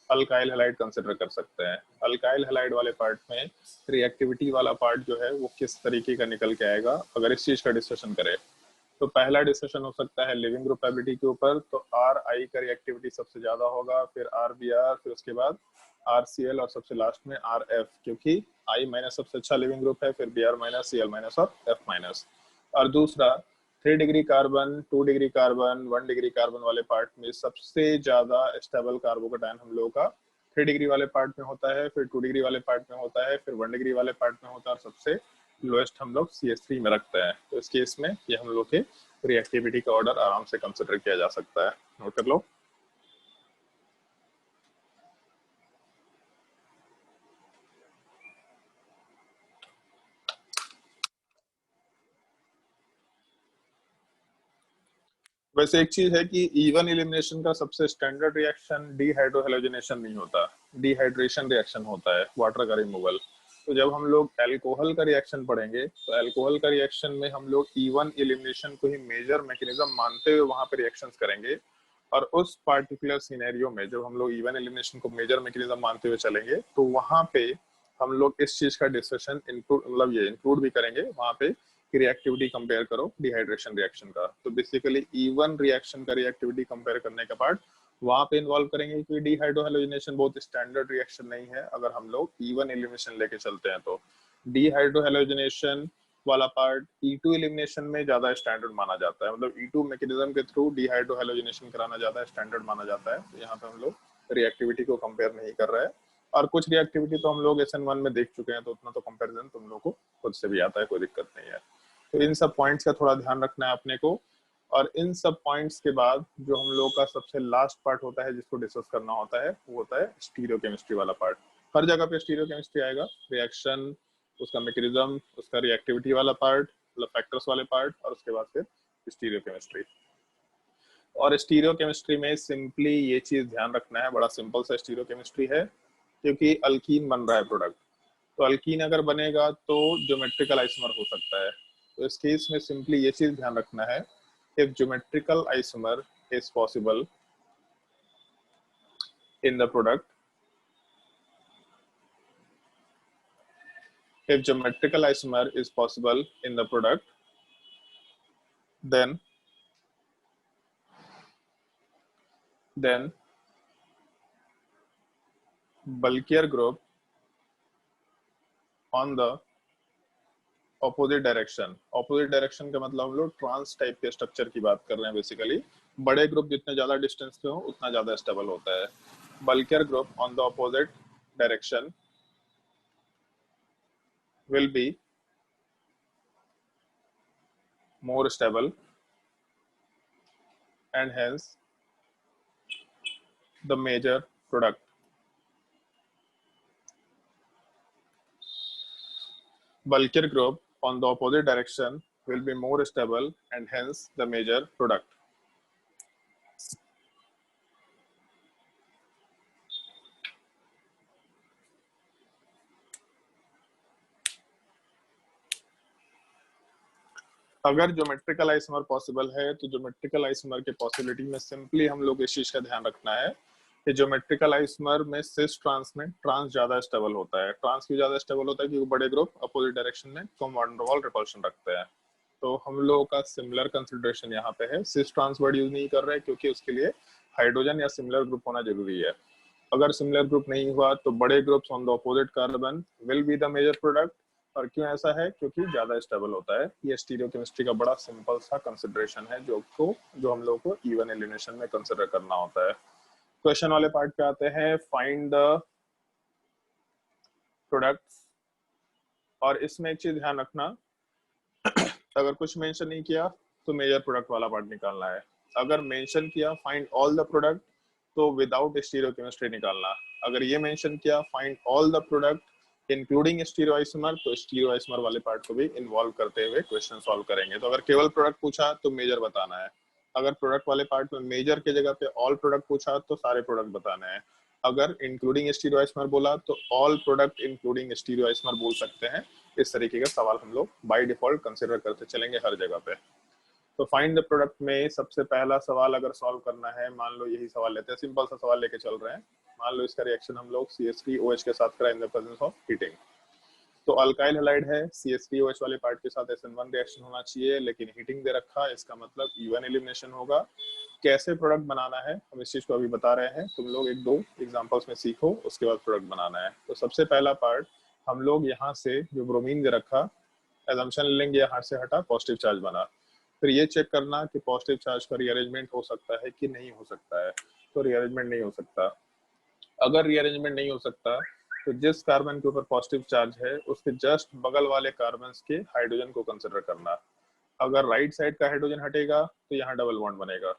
alkyl halide consider कर सकते हैं। अल्काइल हैलाइड वाले पार्ट में रिएक्टिविटी वाला पार्ट जो है वो किस तरीके का निकल के आएगा, अगर इस चीज का डिस्कशन करें तो पहला डिस्कशन हो सकता है लिविंग ग्रुप एबिलिटी के ऊपर। तो RI का रिएक्टिविटी सबसे ज्यादा होगा, फिर RBr, फिर उसके बाद RCl, और सबसे लास्ट में RF, क्योंकि I माइनस सबसे अच्छा लिविंग ग्रुप है, फिर Br माइनस, Cl माइनस और F माइनस। और दूसरा 3 degree carbon, 2 degree carbon, 1 degree carbon वाले पार्ट में सबसे ज्यादा स्टेबल कार्बोकेटायन हम लोगों का 3 डिग्री वाले पार्ट में होता है, फिर 2 डिग्री वाले पार्ट में होता है, फिर 1 डिग्री वाले पार्ट में होता है, और सबसे लोएस्ट हम लोग CH3 में रखते हैं। तो इस केस में ये हम लोग के रिएक्टिविटी का ऑर्डर आराम से कंसिडर किया जा सकता है। नोट कर लो। वैसे एक चीज है कि इवन एलिमिनेशन का सबसे स्टैंडर्ड रिएक्शन डिहाइड्रोहेलोजिनेशन नहीं होता, डिहाइड्रेशन रिएक्शन होता है, वाटर का रिमूवल। तो जब हम लोग अल्कोहल का रिएक्शन पढ़ेंगे तो अल्कोहल का रिएक्शन में हम लोग इवन एलिमिनेशन को ही मेजर मैकेनिज्म मानते हुए वहां पे रिएक्शंस करेंगे। और उस पार्टिकुलर सिनेरियो में जब हम लोग इवन एलिमिनेशन को मेजर मैकेनिज्म मानते हुए चलेंगे तो वहां पे हम लोग इस चीज का डिस्कशन मतलब ये इंक्लूड भी करेंगे वहां पे कि रिएक्टिविटी कंपेयर करो डिहाइड्रेशन रिएक्शन का। तो बेसिकली इवन रिएक्शन का रिएक्टिविटी कंपेयर करने का पार्ट वहां पे इन्वॉल्व करेंगे, क्योंकि डिहाइड्रोहेलोजिनेशन बहुत स्टैंडर्ड रिएक्शन नहीं है अगर हम लोग इवन एलिमिनेशन लेके चलते हैं। तो डिहाइड्रोहेलोजिनेशन वाला पार्ट E2 एलिमिनेशन में ज्यादा स्टैंडर्ड माना जाता है, मतलब E2 मैकेनिज्म के थ्रू डिहाइड्रोहेलोजिनेशन कराना ज्यादा स्टैंडर्ड माना जाता है। तो यहाँ पे हम लोग रिएक्टिविटी को कंपेयर नहीं कर रहे हैं। और कुछ रिएक्टिविटी तो हम लोग SN1 में देख चुके हैं, तो उतना तो कंपैरिजन तुम लोग को खुद से भी आता है, कोई दिक्कत नहीं है। तो इन सब पॉइंट्स का थोड़ा ध्यान रखना है अपने को। और इन सब पॉइंट्स के बाद जो हम लोग का सबसे लास्ट पार्ट होता है जिसको डिस्कस करना होता है वो होता है स्टीरियोकेमिस्ट्री वाला पार्ट। हर जगह पे स्टीरियोकेमिस्ट्री आएगा, रिएक्शन, उसका मैकेनिज्म, उसका रिएक्टिविटी वाला पार्ट, मतलब फैक्टर्स वाले पार्ट, और उसके बाद फिर स्टीरियोकेमिस्ट्री। और स्टीरियोकेमिस्ट्री में सिंपली ये चीज ध्यान रखना है, बड़ा सिंपल सा स्टीरियोकेमिस्ट्री है, क्योंकि अल्कीन बन रहा है प्रोडक्ट। तो अल्कीन अगर बनेगा तो ज्योमेट्रिकल आइसोमर हो सकता है। तो इस केस में सिंपली ये चीज ध्यान रखना है, if geometrical isomer is possible in the product, if geometrical isomer is possible in the product, then bulkier group on the opposite direction का मतलब हम लोग ट्रांस टाइप के स्ट्रक्चर की बात कर रहे हैं। बेसिकली बड़े ग्रुप जितने ज्यादा डिस्टेंस पे हो उतना ज्यादा स्टेबल होता है। Bulkier group on the opposite direction will be more stable and hence the major product. Bulkier group on the opposite direction will be more stable and hence the major product. अगर geometrical isomer possible है तो geometrical isomer के possibility में simply हम लोग इस चीज का ध्यान रखना है कि ज्योमेट्रिकल आइसोमर में सिस ट्रांस में ट्रांस ज्यादा स्टेबल होता है। ट्रांस क्यों ज्यादा स्टेबल होता है? क्योंकि बड़े ग्रुप अपोजिट डायरेक्शन में कम वैन डर वाल रिपल्शन रखते हैं। तो हम लोगों का सिमिलर कंसिडरेशन यहाँ पे है। सिस ट्रांस वर्ड यूज नहीं कर रहे क्योंकि उसके लिए हाइड्रोजन या सिमिलर ग्रुप होना जरूरी है। अगर सिमिलर ग्रुप नहीं हुआ तो बड़े groups on the opposite carbon will be the major product. और क्यों ऐसा है? क्योंकि ज्यादा स्टेबल होता है। ये स्टीरियोकेमिस्ट्री का बड़ा सिंपल सा कंसिडरेशन है जो हम लोगों को इवन एलिमिनेशन में कंसिडर करना होता है। क्वेश्चन वाले पार्ट पे आते हैं। Find the products. और इसमें एक चीज ध्यान रखना, अगर कुछ मेंशन नहीं किया तो मेजर प्रोडक्ट वाला पार्ट निकालना है। अगर मेंशन किया फाइंड ऑल द प्रोडक्ट तो विदाउट स्टीरियोकेमिस्ट्री निकालना। अगर ये मेंशन किया find all the product including stereoisomer तो स्टीरियोआइसोमर वाले पार्ट को भी इन्वॉल्व करते हुए क्वेश्चन सॉल्व करेंगे। तो अगर केवल प्रोडक्ट पूछा तो मेजर बताना है। अगर प्रोडक्ट वाले पार्ट में मेजर के जगह पे ऑल प्रोडक्ट पूछा तो सारे प्रोडक्ट बताने हैं। अगर इंक्लूडिंग स्टीरियोआइसोमर बोला तो ऑल प्रोडक्ट इंक्लूडिंग स्टीरियोआइसोमर बोल सकते हैं। इस तरीके का सवाल हम लोग बाय डिफॉल्ट कंसिडर करते चलेंगे हर जगह पे। तो फाइंड द प्रोडक्ट में सबसे पहला सवाल अगर सॉल्व करना है, मान लो यही सवाल लेते हैं, सिंपल सा सवाल लेके चल रहे हैं। मान लो इसका रिएक्शन हम लोग CH3OH के साथ करें in the presence of heating. तो अल्काइल हैलाइड है, CH3OH वाले पार्ट के साथ SN1 रिएक्शन होना चाहिए, लेकिन हीटिंग दे रखा है, इसका मतलब इवन एलिमिनेशन होगा। कैसे प्रोडक्ट बनाना है हम इस चीज को अभी बता रहे हैं। तुम लोग एक दो एग्जांपल्स में सीखो, उसके बाद प्रोडक्ट बनाना है। तो सबसे पहला पार्ट हम लोग यहाँ से जो ब्रोमीन दे रखा एजम्पशन लेंगे, यहाँ से हटा पॉजिटिव चार्ज बना। फिर ये चेक करना कि पॉजिटिव चार्ज का रीअरेंजमेंट हो सकता है कि नहीं हो सकता है। तो रीअरेंजमेंट नहीं हो सकता। अगर रीअरेंजमेंट नहीं हो सकता तो जिस कार्बन के ऊपर पॉजिटिव चार्ज है उसके जस्ट बगल वाले कार्बन के हाइड्रोजन को कंसिडर करना। अगर राइट साइड का हाइड्रोजन हटेगा तो यहाँ डबल बॉन्ड बनेगा।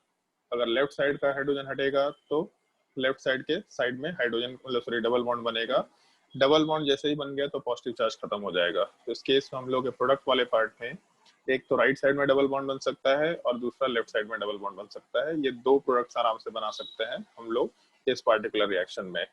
अगर लेफ्ट साइड का हाइड्रोजन हटेगा तो लेफ्ट साइड के साइड में हाइड्रोजन मतलब सॉरी डबल बॉन्ड बनेगा। डबल बॉन्ड जैसे ही बन गया तो पॉजिटिव चार्ज खत्म हो जाएगा। तो इस केस में हम लोग प्रोडक्ट वाले पार्ट में एक तो राइट साइड में डबल बॉन्ड बन सकता है और दूसरा लेफ्ट साइड में डबल बॉन्ड बन सकता है। ये दो प्रोडक्ट्स आराम से बना सकते हैं हम लोग इस पार्टिकुलर रिएक्शन में।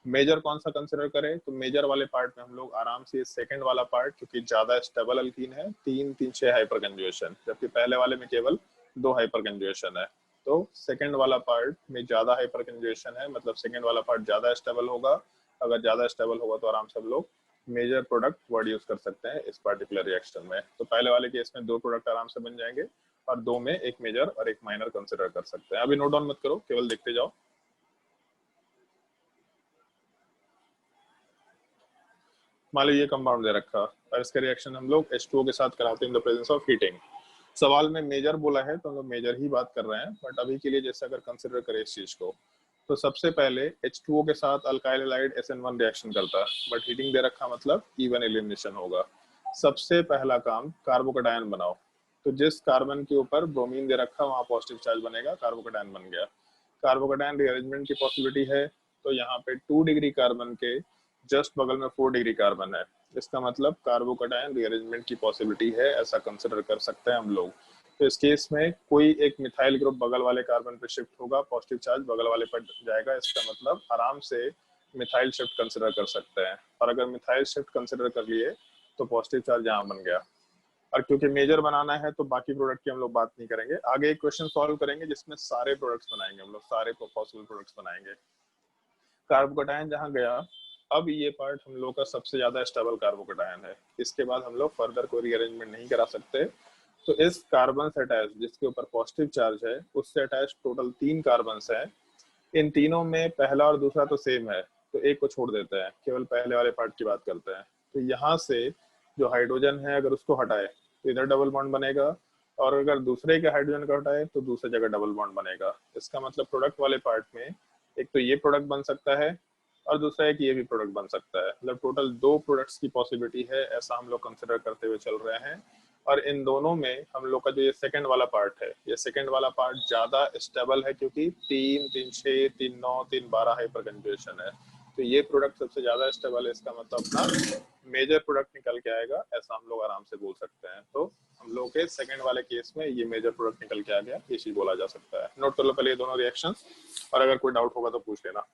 मेजर कौन सा कंसिडर करें? तो मेजर वाले पार्ट में हम लोग आराम से सेकंड वाला पार्ट, क्योंकि ज्यादा स्टेबल अल्कीन है, 3-3-6 हाइपर कंजुगेशन, जबकि पहले वाले में केवल 2 हाइपर कंजुगेशन है। तो सेकंड वाला पार्ट में ज्यादा हाइपर कंजुगेशन है, मतलब सेकंड वाला पार्ट ज्यादा स्टेबल होगा। अगर ज्यादा स्टेबल होगा तो आराम से हम लोग मेजर प्रोडक्ट वर्ड यूज कर सकते हैं इस पार्टिकुलर रिएक्शन में। तो पहले वाले केस में 2 प्रोडक्ट आराम से बन जाएंगे और 2 में एक मेजर और एक माइनर कंसिडर कर सकते हैं। अभी नोट डाउन मत करो, केवल देखते जाओ। मान लो ये कंपाउंड दे रखा और इसका रिएक्शन हम लोग H2O के साथ कराते हैं in the presence of heating. सवाल में मेजर बोला है तो हम लोग मेजर ही बात कर रहे हैं, बट अभी के लिए जैसे अगर कंसिडर करें इस चीज को, तो सबसे पहले H2O के साथ अल्काइल हैलाइड SN1 रिएक्शन करता है, बट हीटिंग दे रखा मतलब इवन एलिमिनेशन होगा। सबसे पहला काम कार्बोकैटायन बनाओ। तो जिस कार्बन के ऊपर ब्रोमीन दे रखा वहां पॉजिटिव चार्ज बनेगा, कार्बोकैटायन बन गया। कार्बोकैटायन रीअरेंजमेंट की पॉसिबिलिटी है, तो यहाँ पे 2 डिग्री कार्बन के जस्ट बगल में 4 डिग्री कार्बन है। इसका मतलब कार्बोकैटायन रीअरेंजमेंट की पॉसिबिलिटी है, ऐसा कंसिडर कर सकते हैं हम लोग। तो इस केस में कोई एक मिथाइल ग्रुप बगल वाले कार्बन पे शिफ्ट होगा, पॉजिटिव चार्ज बगल वाले पर जाएगा। इसका मतलब आराम से मिथाइल शिफ्ट कंसिडर कर सकते हैं। और अगर मिथाइल शिफ्ट कंसिडर कर लिए तो पॉजिटिव चार्ज यहाँ बन गया। और क्योंकि मेजर बनाना है तो बाकी प्रोडक्ट की हम लोग बात नहीं करेंगे। आगे एक क्वेश्चन सॉल्व करेंगे जिसमें सारे प्रोडक्ट्स बनाएंगे हम लोग, सारे पॉसिबल प्रोडक्ट्स बनाएंगे। कार्बोकैटायन जहाँ गया, अब ये पार्ट हम लोग का सबसे ज्यादा स्टेबल कार्बोकैटायन है। इसके बाद हम लोग फर्दर कोई रीअरेंजमेंट नहीं करा सकते। तो इस कार्बन से अटैच जिसके ऊपर पॉजिटिव चार्ज है उससे अटैच टोटल 3 कार्बन हैं। इन तीनों में पहला और दूसरा तो सेम है, तो एक को छोड़ देते हैं, केवल पहले वाले पार्ट की बात करते हैं। तो यहाँ से जो हाइड्रोजन है अगर उसको हटाए तो इधर डबल बॉन्ड बनेगा, और अगर दूसरे के हाइड्रोजन को हटाए तो दूसरी जगह डबल बॉन्ड बनेगा। इसका मतलब प्रोडक्ट वाले पार्ट में एक तो ये प्रोडक्ट बन सकता है और दूसरा एक ये भी प्रोडक्ट बन सकता है। मतलब टोटल 2 प्रोडक्ट्स की पॉसिबिलिटी है, ऐसा हम लोग कंसिडर करते हुए चल रहे हैं। और इन दोनों में हम लोग का जो ये सेकंड वाला पार्ट है, ये सेकंड वाला पार्ट ज्यादा स्टेबल है, क्योंकि 3, 3, 6, 3, 9, 3, 12 हाइपर कंजुगेशन है। तो ये प्रोडक्ट सबसे ज्यादा स्टेबल है, इसका मतलब अपना मेजर प्रोडक्ट निकल के आएगा, ऐसा हम लोग आराम से बोल सकते हैं। तो हम लोग के सेकंड वाले केस में ये मेजर प्रोडक्ट निकल के आ गया, ये चीज बोला जा सकता है। नोट कर लो पहले ये दोनों रिएक्शन, और अगर कोई डाउट होगा तो पूछ लेना।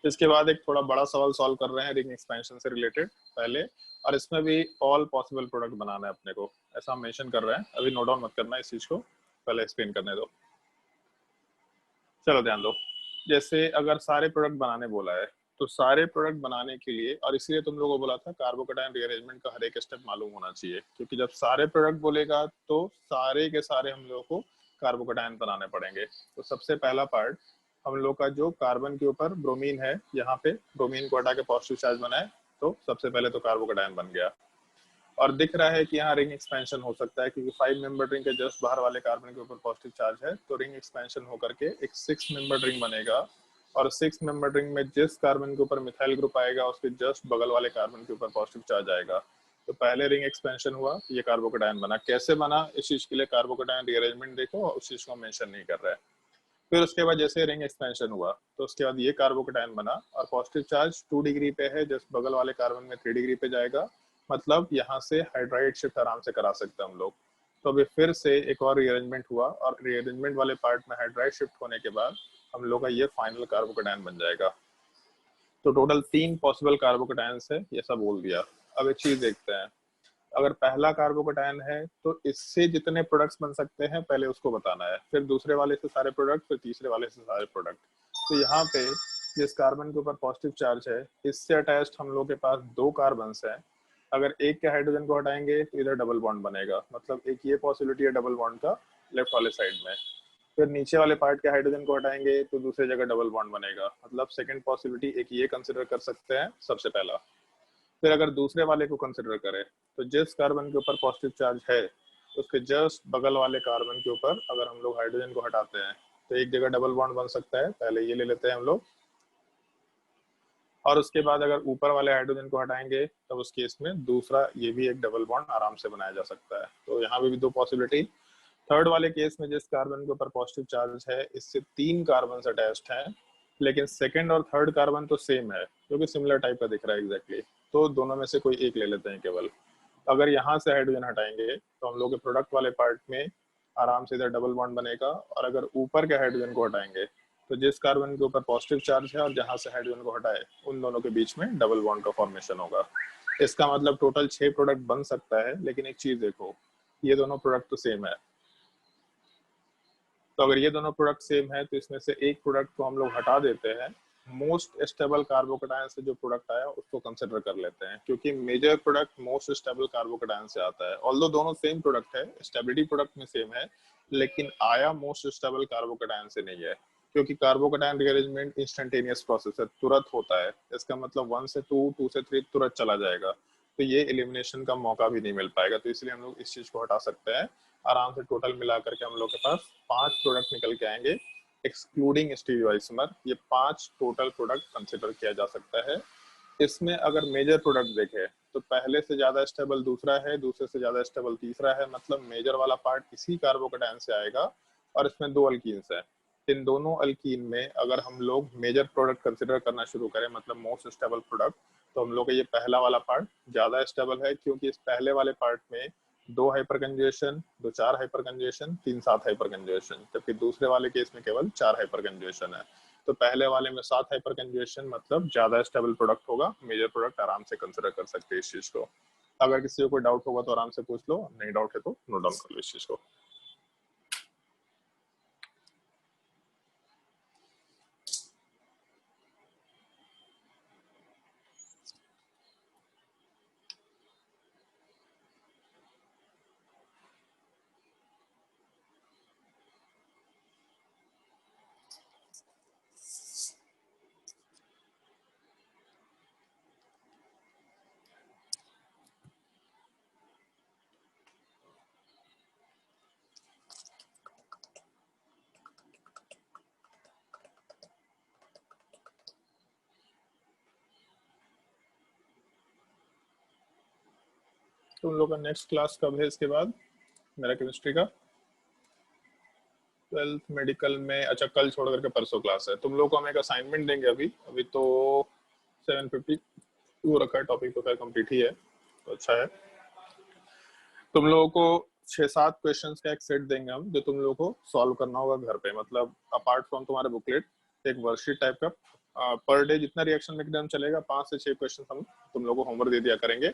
इसके बाद एक थोड़ा बड़ा सवाल सॉल्व कर रहे हैं रिंग एक्सपेंशन से रिलेटेड पहले, और इसमें भी ऑल पॉसिबल प्रोडक्ट बनाना है अपने को, ऐसा हम मेंशन कर रहे हैं। अभी नोट डाउन मत करना इस चीज को, पहले एक्सप्लेन करने दो। चलो ध्यान दो, जैसे अगर सारे प्रोडक्ट बनाने बोला है तो सारे प्रोडक्ट बनाने के लिए, और इसलिए तुम लोगों को बोला था कार्बोकेटाइन रीअरेंजमेंट का हर एक स्टेप मालूम होना चाहिए, क्योंकि जब सारे प्रोडक्ट बोलेगा तो सारे के सारे हम लोगों को कार्बोकेटाइन बनाने पड़ेंगे। तो सबसे पहला पार्ट हम लोग का जो कार्बन के ऊपर ब्रोमीन है, यहाँ पे ब्रोमीन को हटा के पॉजिटिव चार्ज बनाए, तो सबसे पहले तो कार्बोकेटाइन बन गया। और दिख रहा है कि यहाँ रिंग एक्सपेंशन हो सकता है, क्योंकि 5 मेंबर रिंग के जस्ट बाहर वाले कार्बन के ऊपर पॉजिटिव चार्ज है, तो रिंग एक्सपेंशन होकर के एक 6 मेंबर रिंग बनेगा। और 6 मेंबर रिंग में जिस कार्बन के ऊपर मिथाइल ग्रुप आएगा उसके जस्ट बगल वाले कार्बन के ऊपर पॉजिटिव चार्ज आएगा। तो पहले रिंग एक्सपेंशन हुआ, ये कार्बोकेटाइन बना। कैसे बना इस चीज के लिए कार्बोकेटाइन रीअरेंजमेंट देखो, उस चीज को मेंशन नहीं कर रहा है। फिर उसके बाद जैसे रिंग एक्सपेंशन हुआ तो उसके बाद ये कार्बोकेटाइन बना, और पॉजिटिव चार्ज 2 डिग्री पे है, जस्ट बगल वाले कार्बन में 3 डिग्री पे जाएगा। मतलब यहाँ से हाइड्राइड शिफ्ट आराम से करा सकते हैं हम लोग। तो अभी फिर से एक और रीअरेंजमेंट हुआ, और रीअरेंजमेंट वाले पार्ट में हाइड्राइड शिफ्ट होने के बाद हम लोग का ये फाइनल कार्बोकेटाइन बन जाएगा। तो टोटल 3 पॉसिबल कार्बोकेटाइंस है, ये सब बोल दिया। अब एक चीज देखते हैं, अगर पहला कार्बोकेटाइन है तो इससे जितने प्रोडक्ट्स बन सकते हैं पहले उसको बताना है, फिर दूसरे वाले से सारे प्रोडक्ट, फिर तीसरे वाले से सारे प्रोडक्ट। तो यहाँ पे जिस कार्बन के ऊपर पॉजिटिव चार्ज है इससे अटैच्ड हम लोग के पास 2 कार्बन हैं, अगर एक के हाइड्रोजन को हटाएंगे तो इधर डबल बॉन्ड बनेगा, मतलब एक ये पॉसिबिलिटी है डबल बॉन्ड का लेफ्ट वाले साइड में। फिर नीचे वाले पार्ट के हाइड्रोजन को हटाएंगे तो दूसरी जगह डबल बॉन्ड बनेगा, मतलब सेकंड पॉसिबिलिटी एक ये कंसिडर कर सकते हैं सबसे पहला। फिर अगर दूसरे वाले को कंसिडर करें तो जिस कार्बन के ऊपर पॉजिटिव चार्ज है उसके जस्ट बगल वाले कार्बन के ऊपर अगर हम लोग हाइड्रोजन को हटाते हैं तो एक जगह डबल बॉन्ड बन सकता है। पहले ये ले लेते हैं हम लोग, और उसके बाद अगर ऊपर वाले हाइड्रोजन को हटाएंगे तब उस केस में दूसरा ये भी एक डबल बॉन्ड आराम से बनाया जा सकता है। तो यहाँ पे भी दो पॉसिबिलिटी। थर्ड वाले केस में जिस कार्बन के ऊपर पॉजिटिव चार्ज है इससे 3 कार्बन अटैच्ड हैं, लेकिन सेकंड और थर्ड कार्बन तो सेम है जो कि सिमिलर टाइप का दिख रहा है एग्जैक्टली, तो दोनों में से कोई एक ले लेते हैं केवल। अगर यहाँ से हाइड्रोजन हटाएंगे तो हम लोग के प्रोडक्ट वाले पार्ट में आराम से इधर डबल बॉन्ड बनेगा, और अगर ऊपर के हाइड्रोजन को हटाएंगे तो जिस कार्बन के ऊपर पॉजिटिव चार्ज है और जहां से हाइड्रोजन को हटाए उन दोनों के बीच में डबल बॉन्ड का फॉर्मेशन होगा। इसका मतलब टोटल 6 प्रोडक्ट बन सकता है, लेकिन एक चीज देखो, ये दोनों प्रोडक्ट तो सेम है। तो अगर ये दोनों प्रोडक्ट सेम है तो इसमें से एक प्रोडक्ट को हम लोग हटा देते हैं, मोस्ट स्टेबल कार्बोकेटायन से जो प्रोडक्ट आया उसको कंसिडर कर लेते हैं, क्योंकि major product most stable carbocation से आता है। ऑल्दो दोनों सेम प्रोडक्ट है, स्टेबिलिटी प्रोडक्ट में सेम है, लेकिन आया मोस्ट स्टेबल कार्बोकेटायन से नहीं है, क्योंकि कार्बोकेटायन रीअरेंजमेंट इंस्टेंटेनियस प्रोसेस है, तुरंत होता है। इसका मतलब 1 से 2, 2 से 3 तुरंत चला जाएगा, तो ये एलिमिनेशन का मौका भी नहीं मिल पाएगा। तो इसलिए हम लोग इस चीज को हटा सकते हैं आराम से। टोटल मिला करके हम लोग के पास 5 प्रोडक्ट निकल के आएंगे एक्सक्लूडिंग स्टीरियोआइसोमर। ये 5 टोटल प्रोडक्ट कंसिडर किया जा सकता है। इसमें अगर मेजर प्रोडक्ट देखें तो पहले से ज्यादा स्टेबल दूसरा है, दूसरे से ज्यादा स्टेबल तीसरा है, मतलब मेजर वाला पार्ट इसी कार्बोकेटायन से आएगा। और इसमें 2 अल्कीन्स है, इन दोनों अल्कीन में अगर हम लोग मेजर प्रोडक्ट कंसिडर करना शुरू करें, मतलब मोस्ट स्टेबल प्रोडक्ट, तो हम लोग का ये पहला वाला पार्ट ज्यादा स्टेबल है, क्योंकि इस पहले वाले पार्ट में 2 hyper conjugation, 2 4 hyper conjugation, 3 7 hyper conjugation, जबकि दूसरे वाले केस में केवल 4 हाइपर कंजुगेशन है। तो पहले वाले में 7 हाइपर कंजुगेशन, मतलब ज्यादा स्टेबल प्रोडक्ट होगा, मेजर प्रोडक्ट आराम से कंसिडर कर सकते हैं इस चीज को। अगर किसी को कोई डाउट होगा तो आराम से पूछ लो, नहीं डाउट है तो नोट डाउन कर लो इस चीज को। तुम लोग का नेक्स्ट क्लास कब है इसके बाद? मेरा केमिस्ट्री का 12th मेडिकल में, अच्छा कल छोड़ करके परसों क्लास है। तुम लोग को हम एक असाइनमेंट देंगे अभी अभी तो 752 रखा है, टॉपिक तो खैर कंप्लीट ही है, तो अच्छा है। तुम लोगों को 6-7 क्वेश्चंस का एक सेट देंगे हम, जो तुम लोगों को सॉल्व करना होगा घर पे, मतलब अपार्ट फ्रॉम तुम्हारे बुकलेट, एक वर्कशीट टाइप का। पर डे जितना रिएक्शन मैकेनिज्म चलेगा 5 से 6 क्वेश्चन हम तुम लोगों को होमवर्क दे दिया करेंगे।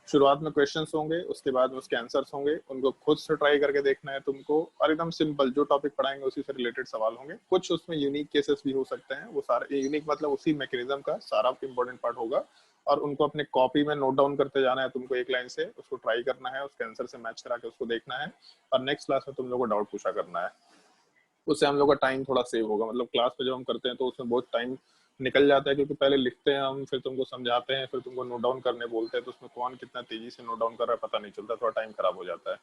शुरुआत में क्वेश्चंस होंगे, उसके बाद में उसके आंसर्स होंगे, उनको खुद से ट्राई करके देखना है तुमको, और एकदम सिंपल जो टॉपिक पढ़ाएंगे उसी से रिलेटेड सवाल होंगे। कुछ उसमें यूनिक केसेस भी हो सकते हैं, वो सारे यूनिक मतलब उसी मैकेनिज्म का सारा इंपॉर्टेंट पार्ट होगा, और उनको अपने कॉपी में नोट डाउन करते जाना है तुमको, एक लाइन से उसको ट्राई करना है, उसके आंसर से मैच करा के उसको देखना है, और नेक्स्ट क्लास में तुम लोग को डाउट पूछा करना है। उससे हम लोग का टाइम थोड़ा सेव होगा, मतलब क्लास पे जब हम करते हैं तो उसमें बहुत टाइम निकल जाता है, क्योंकि पहले लिखते हैं हम, फिर तुमको समझाते हैं, फिर तुमको नोट डाउन करने बोलते हैं, तो उसमें कौन कितना तेजी से नोट डाउन कर रहा है पता नहीं चलता, थोड़ा टाइम खराब हो जाता है।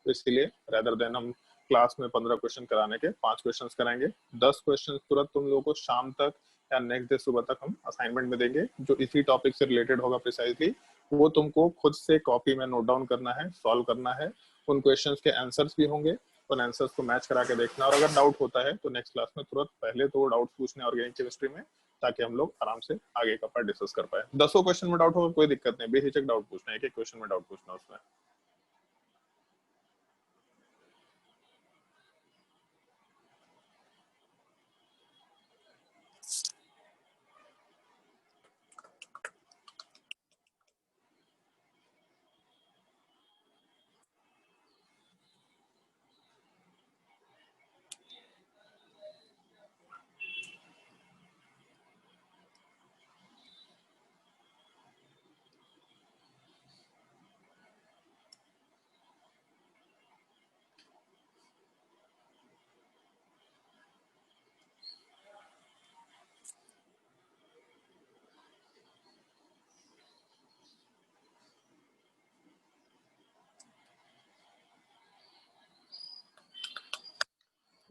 तो इसलिए रेदर देन हम क्लास में 15 क्वेश्चन कराने के 5 क्वेश्चन कराएंगे। 10 क्वेश्चन तुरंत तुम लोगों को शाम तक या नेक्स्ट डे सुबह तक हम असाइनमेंट में देंगे, जो इसी टॉपिक से रिलेटेड होगा प्रिसाइजली। वो तुमको खुद से कॉपी में नोट डाउन करना है, सॉल्व करना है, उन क्वेश्चंस के आंसर्स भी होंगे, उन आंसर्स को मैच करा के देखना, और अगर डाउट होता है तो नेक्स्ट क्लास में तुरंत पहले तो डाउट पूछने ऑर्गेनिक केमिस्ट्री में, ताकि हम लोग आराम से आगे का पार्ट डिस्कस कर पाए। 10 क्वेश्चन में डाउट होगा कोई दिक्कत नहीं, बेहिचक डाउट पूछना है, एक एक क्वेश्चन में डाउट पूछना उसमें।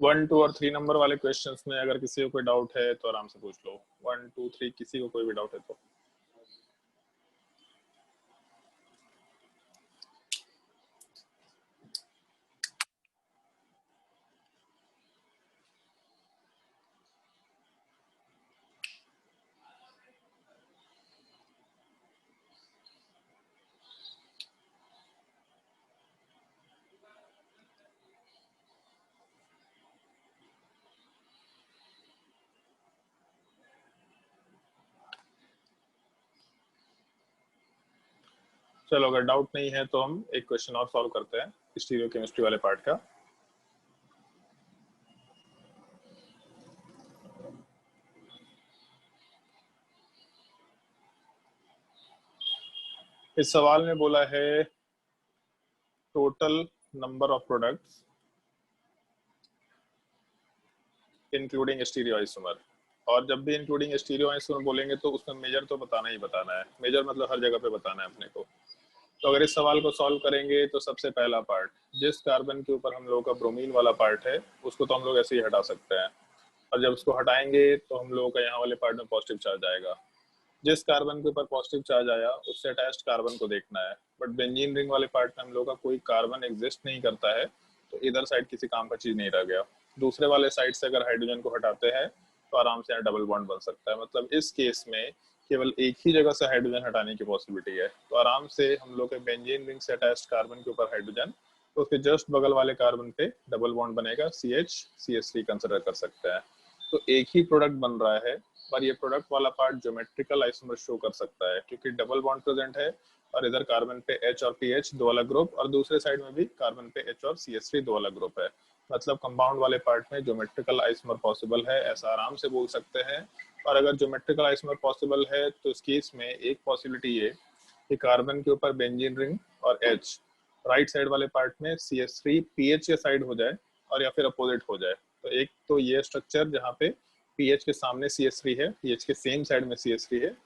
1, 2 और 3 नंबर वाले क्वेश्चंस में अगर किसी को कोई डाउट है तो आराम से पूछ लो। 1, 2, 3 किसी को कोई भी डाउट है तो। चलो अगर डाउट नहीं है तो हम एक क्वेश्चन और सॉल्व करते हैं स्टीरियोकेमिस्ट्री वाले पार्ट का। इस सवाल में बोला है total number of products including stereoisomer, और जब भी इंक्लूडिंग स्टीरियोआइसोमर बोलेंगे तो उसमें मेजर तो बताना ही बताना है। मेजर मतलब हर जगह पे बताना है अपने को। तो अगर इस सवाल को सॉल्व करेंगे तो सबसे पहला पार्ट, जिस कार्बन के ऊपर हम लोगों का ब्रोमीन वाला पार्ट है उसको तो हम लोग ऐसे ही हटा सकते हैं, और जब उसको हटाएंगे तो हम लोगों का यहाँ वाले पार्ट में पॉजिटिव चार्ज आएगा। जिस कार्बन के ऊपर पॉजिटिव चार्ज आया उससे अटैच्ड कार्बन को देखना है, बट बेंजीन रिंग वाले पार्ट में हम लोग का कोई कार्बन एग्जिस्ट नहीं करता है, तो इधर साइड किसी काम का चीज नहीं रह गया। दूसरे वाले साइड से अगर हाइड्रोजन को हटाते हैं तो आराम से यहाँ डबल बॉन्ड बन सकता है। मतलब इस केस में केवल एक ही जगह से हाइड्रोजन हटाने की पॉसिबिलिटी है, तो आराम से हम लोग के बेंजीन रिंग से अटैच्ड कार्बन के ऊपर हाइड्रोजन, तो उसके जस्ट बगल वाले कार्बन पे डबल बॉन्ड बनेगा, CH कंसिडर कर सकते हैं। तो एक ही प्रोडक्ट बन रहा है, पर ये प्रोडक्ट वाला पार्ट ज्योमेट्रिकल आइसोमर शो कर सकता है क्योंकि डबल बॉन्ड प्रेजेंट है, और इधर कार्बन पे H और PH दो अलग ग्रुप, और दूसरे साइड में भी कार्बन पे H और CH3 दो अलग ग्रुप है। मतलब कंपाउंड वाले पार्ट में ज्योमेट्रिकल आइसोमर पॉसिबल है, ऐसा आराम से बोल सकते हैं। और अगर ज्योमेट्रिकल आइसोमर पॉसिबल है तो इस केस में एक पॉसिबिलिटी ये कि कार्बन के ऊपर बेंजीन रिंग और H राइट साइड वाले पार्ट में CH3 PH के साइड हो जाए, और या फिर अपोजिट हो जाए। तो एक तो ये स्ट्रक्चर जहाँ पे PH के सामने CH3 है, PH के सेम साइड में CH3 है,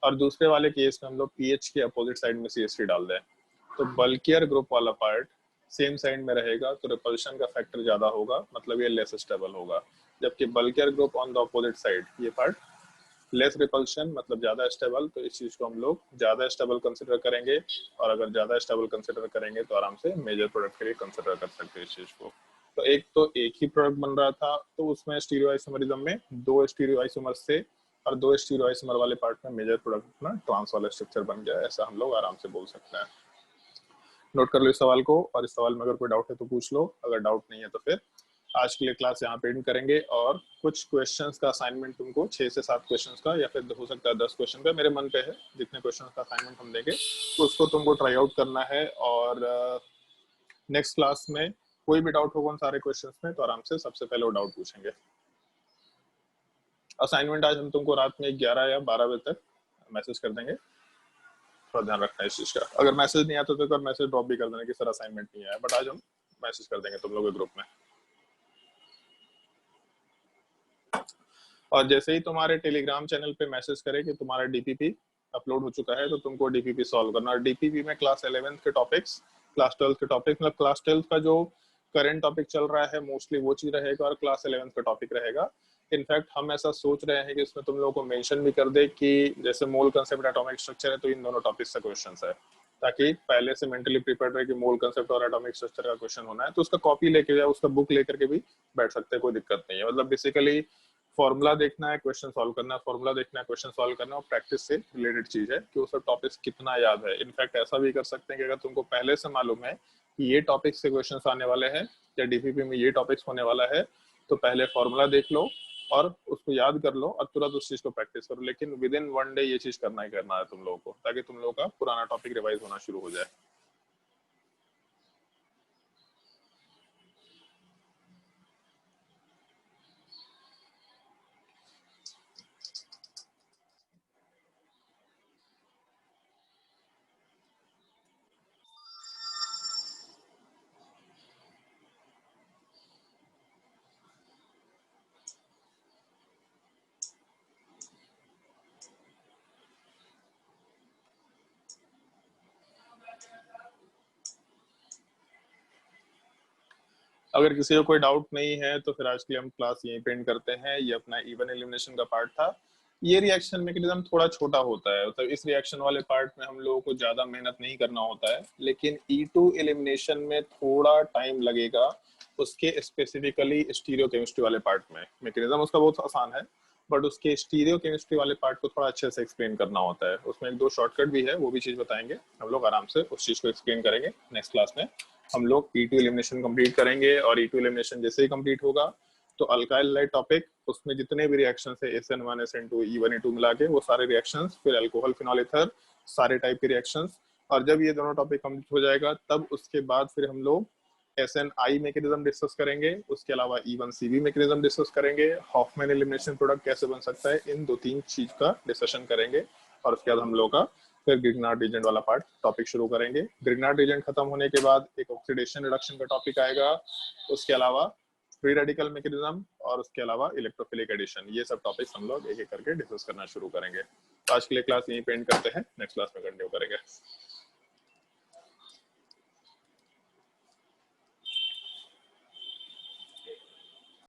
और दूसरे वाले केस में हम लोग PH के अपोजिट साइड में CH3 डाल दें, तो बल्कियर ग्रुप वाला पार्ट सेम साइड में रहेगा, तो रिपल्शन का फैक्टर ज्यादा होगा, मतलब ये लेस स्टेबल होगा। जबकि bulkier group on the opposite side, ये पार्ट लेस रिपल्शन मतलब ज्यादा स्टेबल, तो इस चीज को हम लोग ज्यादा स्टेबल कंसिडर करेंगे। और अगर ज्यादा स्टेबल कंसिडर करेंगे तो आराम से मेजर प्रोडक्ट के लिए कंसिडर कर सकते हैं इस चीज को। तो एक ही प्रोडक्ट बन रहा था, तो उसमें स्टीरियोआइसोमरिज्म में दो स्टीरियोआइसोमर से और दो स्टीरियोआइसोमर वाले पार्ट में मेजर प्रोडक्ट अपना ट्रांस वाला स्ट्रक्चर बन गया, ऐसा हम लोग आराम से बोल सकते हैं। नोट कर लो इस सवाल को, और इस सवाल में अगर कोई डाउट है तो पूछ लो, अगर डाउट नहीं है तो फिर आज के लिए क्लास यहाँ पे एंड करेंगे। और कुछ क्वेश्चंस का असाइनमेंट तुमको 6 से 7 क्वेश्चंस का, या फिर हो सकता है 10 क्वेश्चन का, मेरे मन पे है जितने क्वेश्चंस का असाइनमेंट हम देंगे तो उसको तुमको ट्राई आउट करना है। और नेक्स्ट क्लास में कोई भी डाउट होगा उन सारे क्वेश्चंस में तो आराम से सबसे पहले वो डाउट पूछेंगे। असाइनमेंट आज हम तुमको रात में 11 या 12 बजे तक मैसेज कर देंगे, थोड़ा ध्यान रखना है इस चीज का। अगर मैसेज नहीं आता तो एक बार मैसेज ड्रॉप भी कर देना कि सर असाइनमेंट नहीं आया, बट आज हम मैसेज कर देंगे तुम लोग के ग्रुप में। और जैसे ही तुम्हारे टेलीग्राम चैनल पे मैसेज करे कि तुम्हारा डीपीपी अपलोड हो चुका है तो तुमको डीपीपी सॉल्व करना। और डीपीपी में क्लास 11th के टॉपिक्स, क्लास 12th के टॉपिक्स, मतलब क्लास 12th का जो करंट टॉपिक चल रहा है मोस्टली वो चीज रहेगा, और क्लास 11th का टॉपिक रहेगा। इनफैक्ट हम ऐसा सोच रहे हैं कि इसमें तुम लोगों को मेंशन भी कर दे कि जैसे मोल कंसेप्ट एटॉमिक स्ट्रक्चर है तो इन दोनों टॉपिक्स का क्वेश्चन है, ताकि पहले से मेंटली प्रिपेयर्ड रहे कि मोल कंसेप्ट और एटॉमिक स्ट्रक्चर का क्वेश्चन होना है, तो उसका कॉपी लेके या उसका बुक लेकर के भी बैठ सकते हैं, कोई दिक्कत नहीं है। मतलब बेसिकली फॉर्मूला देखना है, क्वेश्चन सॉल्व करना है, फॉर्मूला देखना है, क्वेश्चन सॉल्व करना है, और प्रैक्टिस से रिलेटेड चीज है कि वो सब टॉपिक्स कितना याद है। इनफैक्ट ऐसा भी कर सकते हैं कि अगर तुमको पहले से मालूम है कि ये टॉपिक से क्वेश्चन आने वाले हैं या डीपीपी में ये टॉपिक्स होने वाला है, तो पहले फॉर्मूला देख लो और उसको याद कर लो और तुरंत उस चीज को प्रैक्टिस करो। लेकिन विद इन 1 डे ये चीज करना ही करना है तुम लोगों को, ताकि तुम लोगों का पुराना टॉपिक रिवाइज होना शुरू हो जाए। अगर किसी को कोई डाउट नहीं है तो फिर आज के लिए हम क्लास यहीं पेंड करते हैं। ये अपना इवन एलिमिनेशन का पार्ट था। ये रिएक्शन मैकेनिज्म थोड़ा छोटा होता है, मतलब इस रिएक्शन वाले पार्ट में हम लोगों को ज्यादा मेहनत नहीं करना होता है, लेकिन E2 एलिमिनेशन में थोड़ा टाइम लगेगा उसके स्पेसिफिकली स्टीरियोकेमिस्ट्री वाले पार्ट में। मैकेनिज्म उसका बहुत आसान है, बट उसके स्टीरियोकेमिस्ट्री वाले पार्ट को थोड़ा अच्छे से एक्सप्लेन करना होता है। उसमें एक दो शॉर्टकट भी है, वो भी चीज बताएंगे हम लोग, आराम से उस चीज को एक्सप्लेन करेंगे नेक्स्ट क्लास में। हम लोग E2 एलिमिनेशन कंप्लीट करेंगे, और E2 एलिमिनेशन जैसे ही कंप्लीट होगा तो अल्काइल लाइट टॉपिक, उसमें जितने भी रिएक्शन है SN1 SN2 E1 E2 मिला के वो सारे रिएक्शंस, फिर अल्कोहल फिनॉल ईथर, सारे टाइप के रिएक्शंस। और जब ये दोनों टॉपिक कंप्लीट हो जाएगा तब उसके बाद फिर हम लोग SNI मैकेनिज्म डिस्कस करेंगे, उसके अलावा E1CB मैकेनिज्म डिस्कस करेंगे, हॉफमैन एलिमिनेशन प्रोडक्ट कैसे बन सकता है, इन दो तीन चीज का डिस्कशन करेंगे। और उसके बाद हम लोग का फिर ग्रिग्नार्ड रीजेंट वाला पार्ट टॉपिक शुरू करेंगे। ग्रिग्नार्ड रीजेंट खत्म होने के बाद एक ऑक्सीडेशन रिडक्शन का टॉपिक आएगा, उसके अलावा फ्री रेडिकल मैकेनिज्म, और उसके अलावा इलेक्ट्रोफिलिक एडिशन। ये सब टॉपिक्स हम लोग एक एक करके डिस्कस करना शुरू करेंगे। आज के लिए क्लास यहीं पे एंड करते हैं, नेक्स्ट क्लास में कंटिन्यू करेंगे।